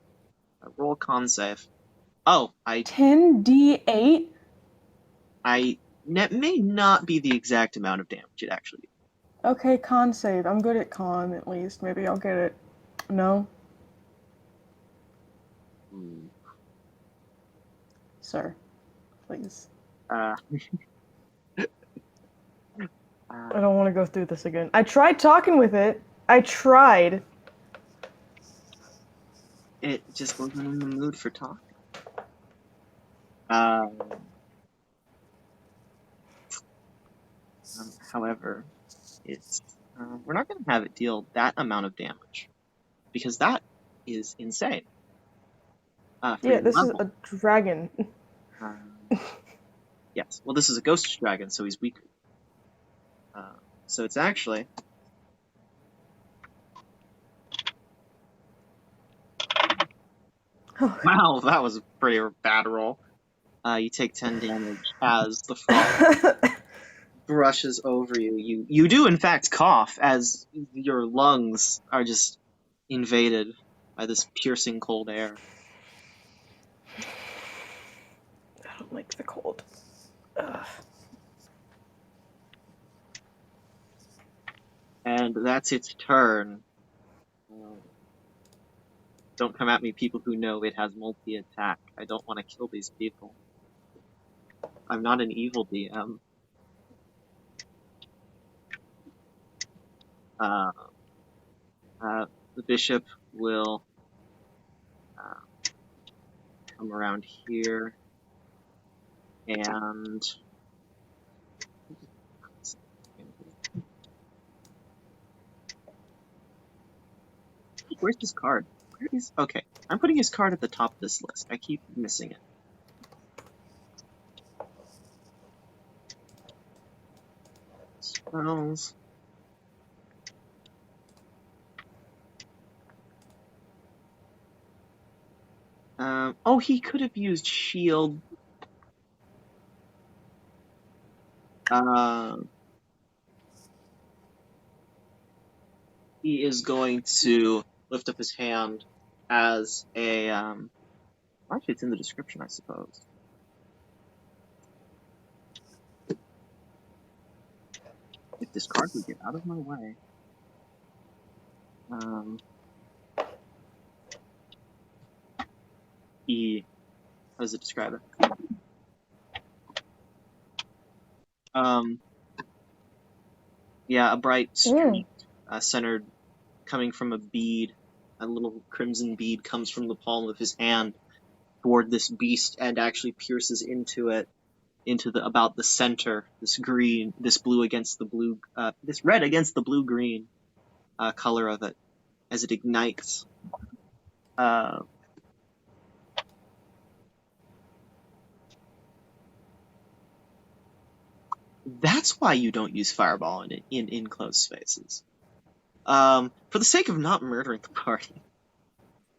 Roll a con save. Oh, 10d8? That may not be the exact amount of damage it actually did. Okay, con save. I'm good at con, at least. Maybe I'll get it. No? Sir, please. I don't want to go through this again. I tried talking with it. I tried. It just wasn't in the mood for talking. However, it's we're not going to have it deal that amount of damage because that is insane. Yeah, this is a dragon. Yes, well, this is a ghost dragon, so he's weaker. So it's actually. Wow, that was a pretty bad roll. You take 10 damage as the frog brushes over you. You do, in fact, cough as your lungs are just invaded by this piercing cold air. I don't like the cold. Ugh. And that's its turn. Don't come at me, people who know it has multi-attack. I don't want to kill these people. I'm not an evil DM. The bishop will come around here and where's his card? Where is? Okay, I'm putting his card at the top of this list. I keep missing it. Spells. He could have used shield. He is going to lift up his hand as a. Actually, it's in the description, I suppose. If this card would get out of my way. How does it describe it? A bright streak centered, coming from a bead. A little crimson bead comes from the palm of his hand toward this beast and actually pierces into it, about the center. This green, this blue against the blue, this red against the blue-green color of it, as it ignites. That's why you don't use fireball in enclosed spaces. For the sake of not murdering the party.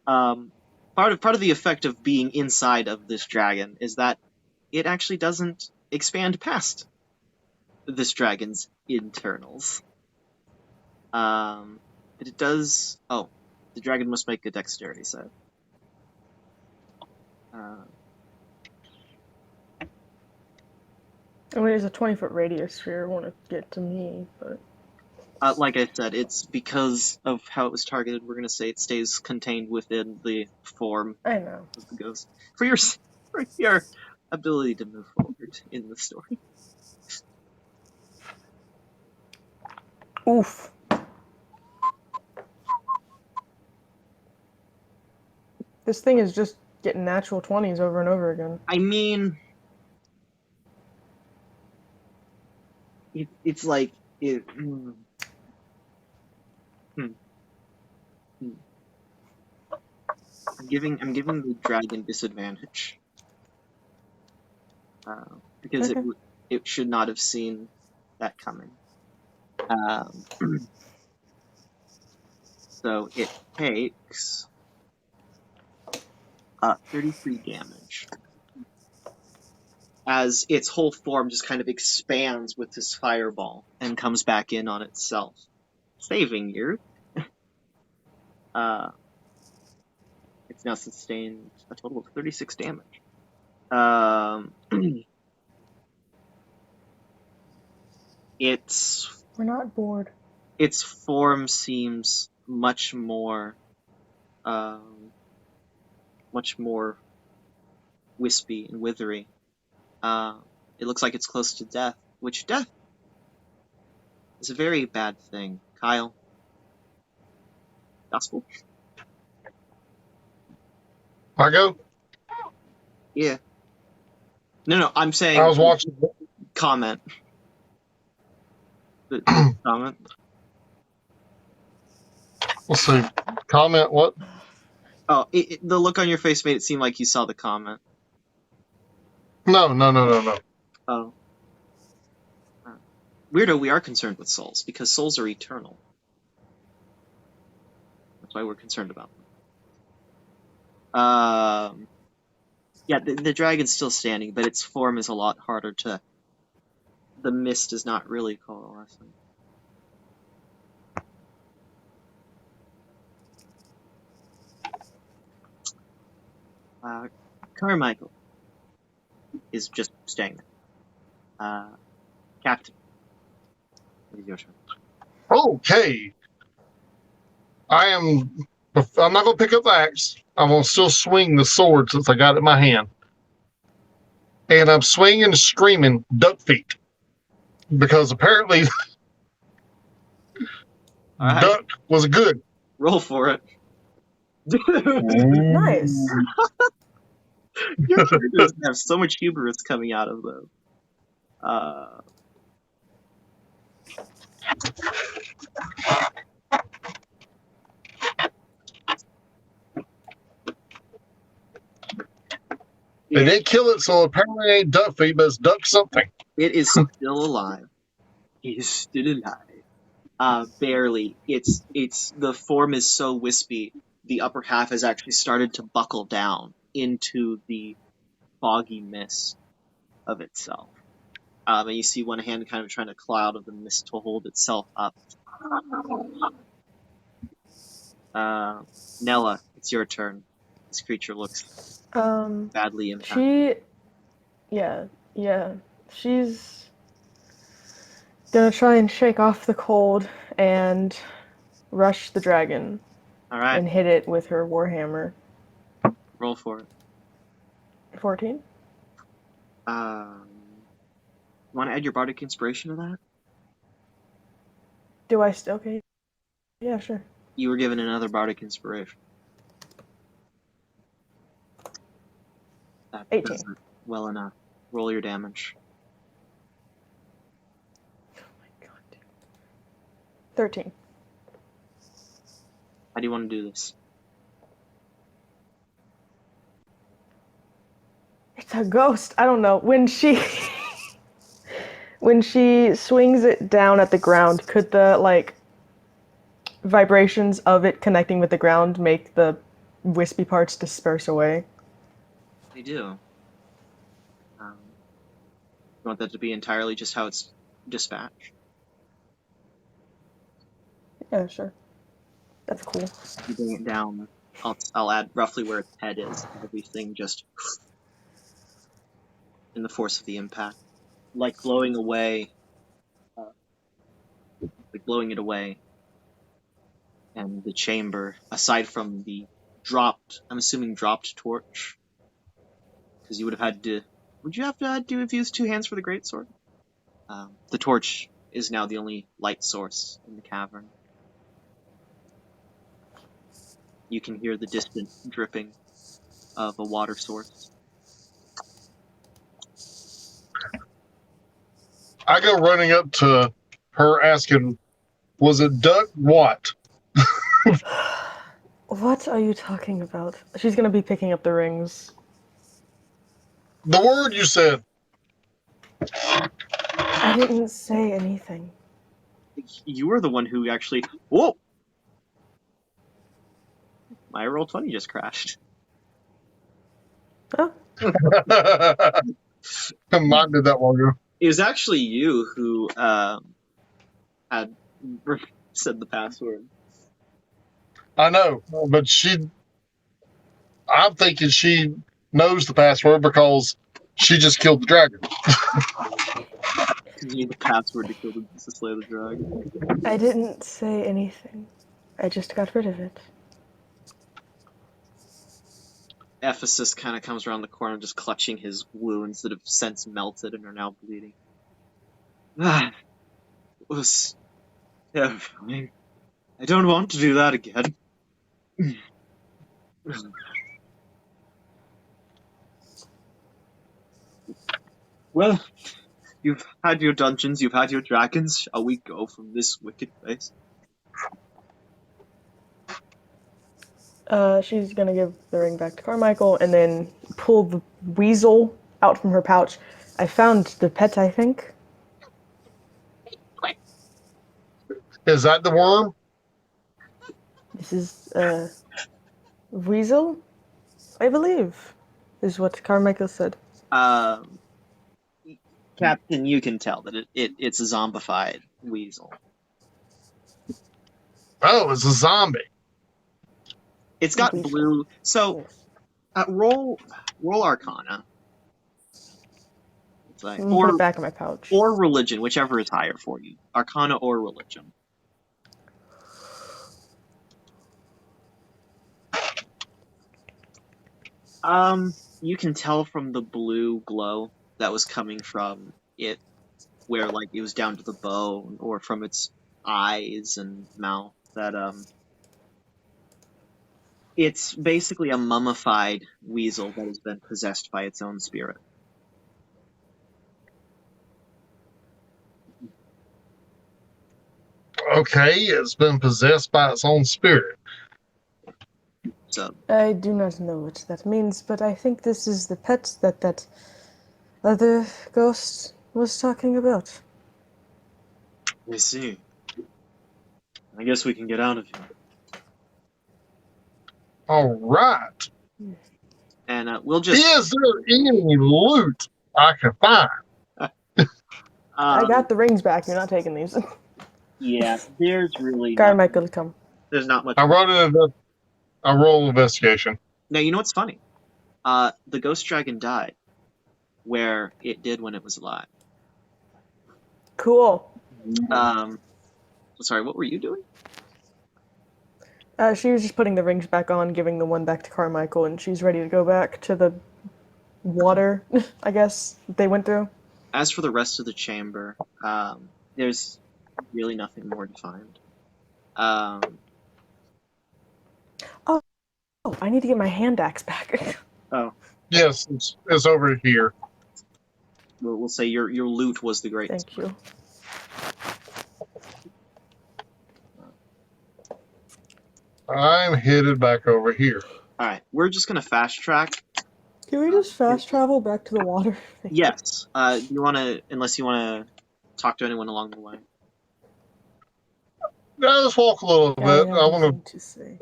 Part of the effect of being inside of this dragon is that it actually doesn't expand past this dragon's internals. But it does. Oh, the dragon must make a dexterity save. I mean, it's a 20-foot radius sphere. It won't get to me, but. Like I said, it's because of how it was targeted. We're gonna say it stays contained within the form. I know. Of the ghost for your ability to move forward in the story. Oof. This thing is just getting natural 20s over and over again. I mean, it's like it. I'm giving the dragon disadvantage because it should not have seen that coming. So it takes 33 damage as its whole form just kind of expands with this fireball and comes back in on itself, saving you. It's now sustained a total of 36 damage. We're not bored. Its form seems much more wispy and withery. It looks like it's close to death, which death is a very bad thing. Kyle? Gospel? I go? Yeah. No, I'm saying... I was watching... Comment. Comment? Let's see. Comment what? Oh, the look on your face made it seem like you saw the comment. No. Oh. Weirdo, we are concerned with souls, because souls are eternal. That's why we're concerned about them. Yeah, the dragon's still standing, but its form is a lot harder to... The mist is not really coalescing. Carmichael is just staying there. Captain, it is your turn. Okay. I'm not going to pick up the axe. I'm going to still swing the sword since I got it in my hand. And I'm swinging and screaming duck feet. Because apparently Right. duck was good. Roll for it. Nice. Your characters have so much hubris coming out of them. They didn't kill it, so apparently it ain't duck feet, but it's duck something. It is still alive. It is still alive. Barely. The form is so wispy, the upper half has actually started to buckle down into the foggy mist of itself. And you see one hand kind of trying to claw out of the mist to hold itself up. Nella, it's your turn. This creature looks badly impacted. She's gonna try and shake off the cold and rush the dragon All right, and hit it with her warhammer. roll for it. 14. Want to add your bardic inspiration to that? Do I still? Okay. Yeah, sure. You were given another bardic inspiration. That 18. does it well enough. Roll your damage. Oh my god, dude. 13. How do you want to do this? It's a ghost. I don't know. When she swings it down at the ground, could the vibrations of it connecting with the ground make the wispy parts disperse away? They do. You want that to be entirely just how it's dispatched? Yeah, sure. That's cool. You bring it down. I'll add roughly where its head is. Everything just in the force of the impact, like blowing away, blowing it away. And the chamber, aside from the dropped torch, because you would have had to. Would you have to use two hands for the greatsword? The torch is now the only light source in the cavern. You can hear the distant dripping of a water source. I go running up to her asking, was it duck what? What are you talking about? She's gonna be picking up the rings. The word you said. I didn't say anything. You were the one who actually. Whoa! My roll 20 just crashed. Oh. Mine did that long ago. It was actually you who had said the password. I know, but I'm thinking she knows the password because she just killed the dragon. You need the password to slay the dragon. I didn't say anything. I just got rid of it. Ephesus kind of comes around the corner, just clutching his wounds that have since melted and are now bleeding. That was terrifying. I don't want to do that again. Well, you've had your dungeons, you've had your dragons. Shall we go from this wicked place? She's gonna give the ring back to Carmichael and then pull the weasel out from her pouch. I found the pet, I think. Is that the worm? This is, weasel? I believe, is what Carmichael said. Captain, you can tell that it's a zombified weasel. Oh, it's a zombie. It's got blue. So, roll Arcana. It's like, put it back in my pouch. Or religion, whichever is higher for you. Arcana or religion. You can tell from the blue glow that was coming from it, where it was down to the bone, or from its eyes and mouth, that it's basically a mummified weasel that has been possessed by its own spirit. Okay, it's been possessed by its own spirit. So I do not know what that means, but I think this is the pet that other ghost was talking about. I see. I guess we can get out of here. All right. And we'll just. Is there any loot I can find? I got the rings back. You're not taking these. Yeah, there's really. Carmichael, come. There's not much. I wrote it. I roll investigation. Now you know what's funny. The ghost dragon died where it did when it was alive. Cool. Sorry, what were you doing? She was just putting the rings back on, giving the one back to Carmichael, and she's ready to go back to the water, I guess, they went through. As for the rest of the chamber, there's really nothing more to find. Oh, I need to get my hand axe back. Oh. Yes, it's over here. We'll say your loot was the great. Thank you. I'm headed back over here. All right, we're just gonna fast track. Can we just fast travel back to the water? Yes. You wanna, unless you wanna talk to anyone along the way. Now let's walk a little bit. I want to say.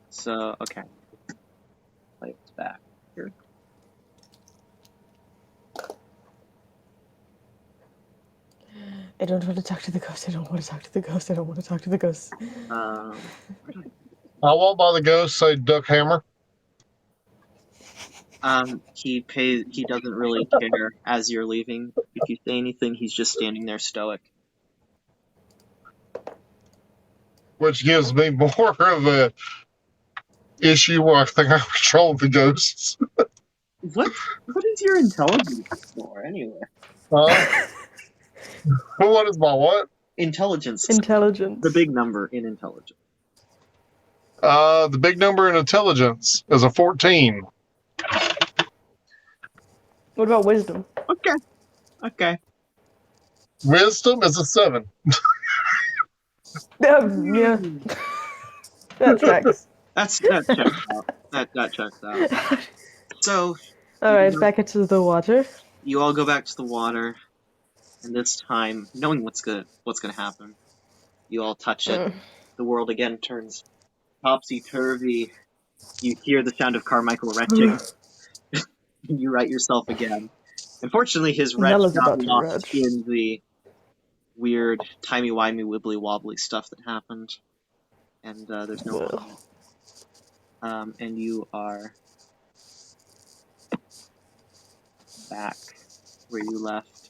So okay. Play it back here. I don't want to talk to the ghost. I don't want to talk to the ghost. I don't want to talk to the ghost. I walk by the ghost, say duck hammer. He doesn't really care as you're leaving. If you say anything, he's just standing there stoic. Which gives me more of a issue where I think I control the ghosts. What is your intelligence for anyway? What is my what? Intelligence. Intelligence. The big number in intelligence. The big number in intelligence is a 14. What about wisdom? Okay. Wisdom is a 7. Yeah. That checks. That checks out. That checks out. So. Alright, back into the water. You all go back to the water, and this time, knowing what's gonna happen, you all touch it. The world again turns topsy-turvy. You hear the sound of Carmichael retching. You right yourself again. Unfortunately, his retch got lost in the weird timey-wimey, wibbly-wobbly stuff that happened. And there's no one. And you are back where you left.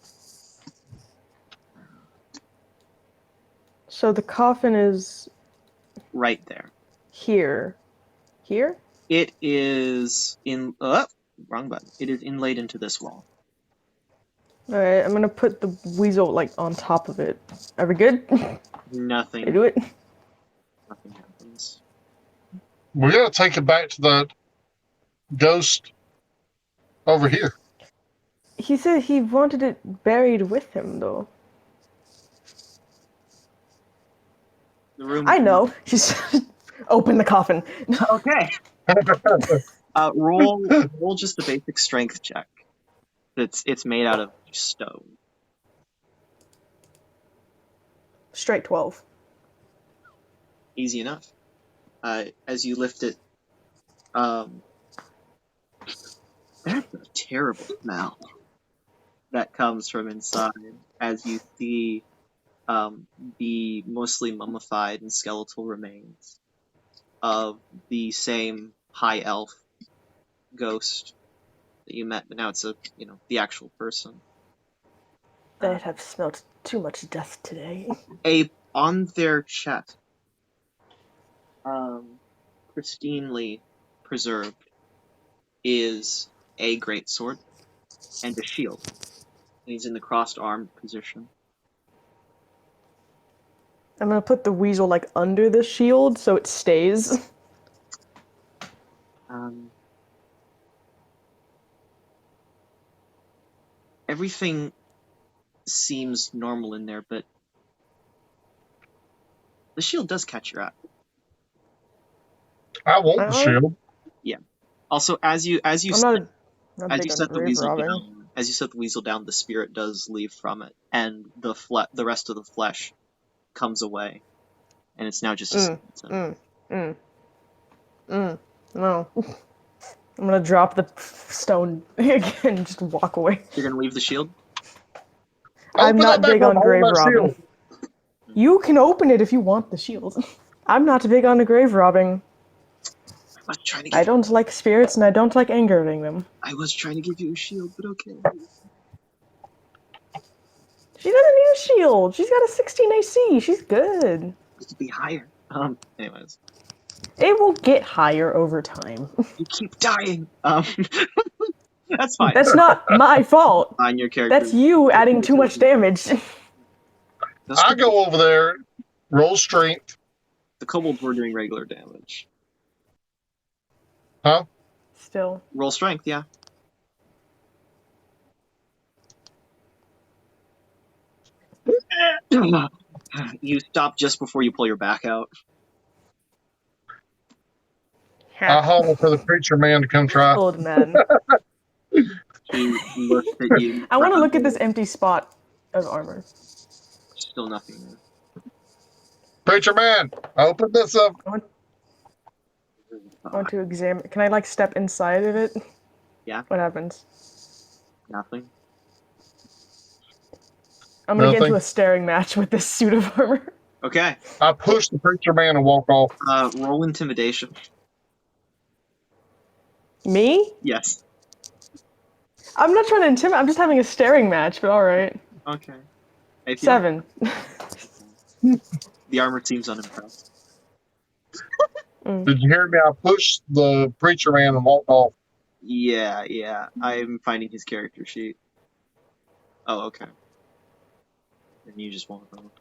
So the coffin is right there. Here? It is in wrong button. It is inlaid into this wall. Alright, I'm gonna put the weasel like on top of it. Are we good? Nothing. I do it? Nothing happens. We gotta take it back to the ghost over here. He said he wanted it buried with him, though. The room. I know. Just open the coffin. Okay. Roll just a basic strength check. It's made out of stone. Straight 12. Easy enough. As you lift it, that's a terrible smell that comes from inside as you see the mostly mummified and skeletal remains of the same high elf ghost that you met, but now it's the actual person. They have smelt too much death today. On their chest, pristinely preserved, is a great sword and a shield. And he's in the crossed armed position. I'm gonna put the weasel like under the shield so it stays. Everything seems normal in there, but the shield does catch your eye. I want the shield. Yeah. Also, as you set the weasel down, the spirit does leave from it, and the rest of the flesh comes away, and it's now just a skeleton. No. I'm gonna drop the stone again and just walk away. You're gonna leave the shield? I'm Open not that big back on up, grave hold that robbing. shield. You can open it if you want the shield. I'm not big on the grave robbing. I was trying to I don't like spirits and I don't like angering them. I was trying to give you a shield, but okay. She doesn't need a shield. She's got a 16 AC. She's good. It could be higher. Anyways. It will get higher over time. You keep dying. That's fine. That's not my fault. On your character. That's you adding too much damage. I go over there, roll strength. The kobolds were doing regular damage. Huh? Still. Roll strength, yeah. You stop just before you pull your back out. I holler for the preacher man to come try. Old man. He looks at you. I want to look at this empty spot of armor. Still nothing there. Preacher man, open this up. I want to examine. Can I like step inside of it? Yeah. What happens? Nothing. I'm gonna get Nothing. into a staring match with this suit of armor. Okay. I push the preacher man and walk off. Roll intimidation. Me? Yes. I'm not trying to intimidate. I'm just having a staring match, but all right. Okay. If you- 7. The armor seems unimpressed. Did you hear me? I pushed the preacher man and walked off. Yeah. I'm finding his character sheet. Oh, okay. And you just won't know.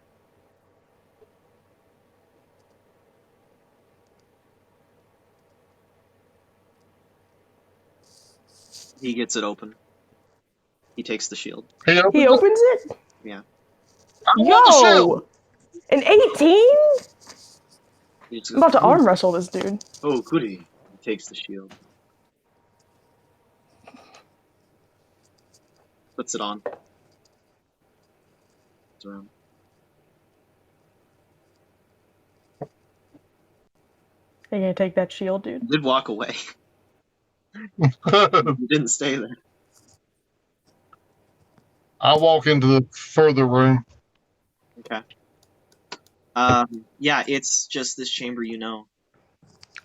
He gets it open. He takes the shield. He opens He it. opens it? Yeah. I want the shield. Yo! An 18? He just I'm about to goes, arm wrestle this dude. oh, goody. He takes the shield. Puts it on. It's around. Are you gonna take that shield, dude? He did walk away. He didn't stay there. I walk into the further room. Okay. Yeah, it's just this chamber, you know.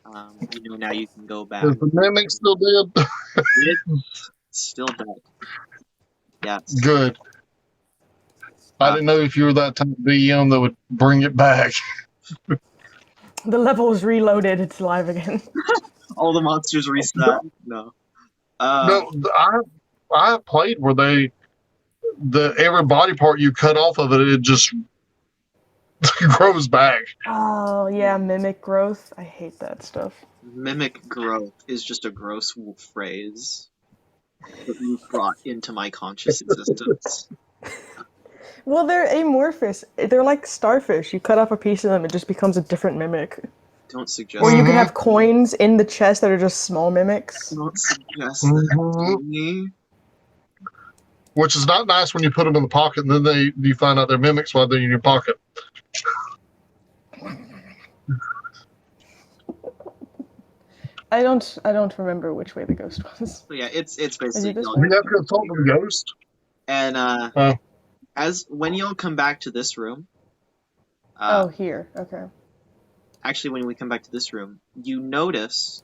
Now you can go back. Is the mimic still dead? It's still dead. Yeah. Good. I didn't know if you were that type of DM that would bring it back. The level is reloaded. It's live again. All the monsters reset. No. No, I have played where every body part you cut off of it just grows back. Oh, yeah, mimic growth. I hate that stuff. Mimic growth is just a gross phrase that you've brought into my conscious existence. Well, they're amorphous. They're like starfish. You cut off a piece of them, it just becomes a different mimic. Don't suggest Or you that. can have coins in the chest that are just small mimics. Don't suggest that to me. Which is not nice when you put them in the pocket and then you find out they're mimics while they're in your pocket. I don't remember which way the ghost was. So yeah, it's basically Is it this y'all- way? You have to consult with the ghost. and as when y'all come back to this room, Oh, here. Okay. actually when we come back to this room, you notice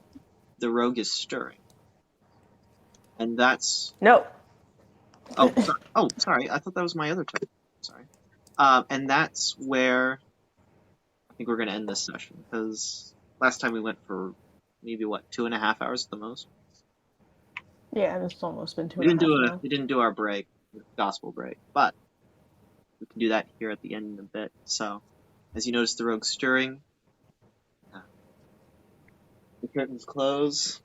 the rogue is stirring, and that's No. sorry, I thought that was my other turn. Sorry, and that's where I think we're gonna end this session because last time we went for maybe 2.5 hours at the most. Yeah, it's almost been 2 We and a half now. didn't do our break, gospel break, but we can do that here at the end in a bit. So, as you notice the rogue stirring, the curtains close.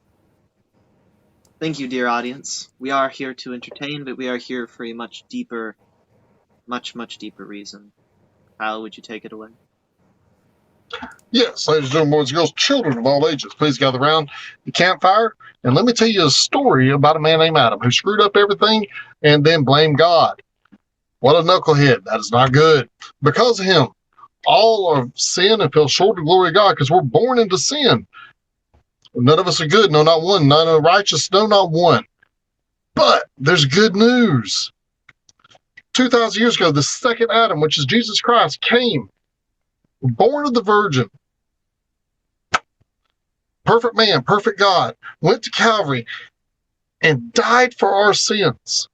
Thank you, dear audience. We are here to entertain, but we are here for a much deeper reason. Kyle, would you take it away? Yes, ladies and gentlemen, boys and girls, children of all ages, please gather around the campfire and let me tell you a story about a man named Adam who screwed up everything and then blamed God. What a knucklehead. That is not good. Because of him, all of sin and fell short of the glory of God because we're born into sin. None of us are good, no, not one. None are righteous, no, not one. But there's good news. 2,000 years ago, the second Adam, which is Jesus Christ, came, born of the Virgin, perfect man, perfect God, went to Calvary and died for our sins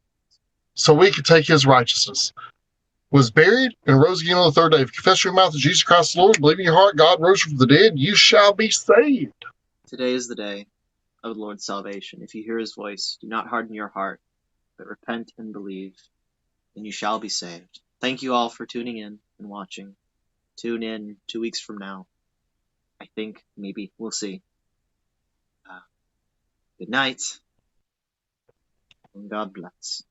so we could take his righteousness. Was buried and rose again on the third day. If you confess your mouth that Jesus Christ is Lord, believe in your heart God rose from the dead, you shall be saved. Today is the day of the Lord's salvation. If you hear his voice, do not harden your heart, but repent and believe, and you shall be saved. Thank you all for tuning in and watching. Tune in 2 weeks from now. I think, maybe, we'll see. Good night, and God bless.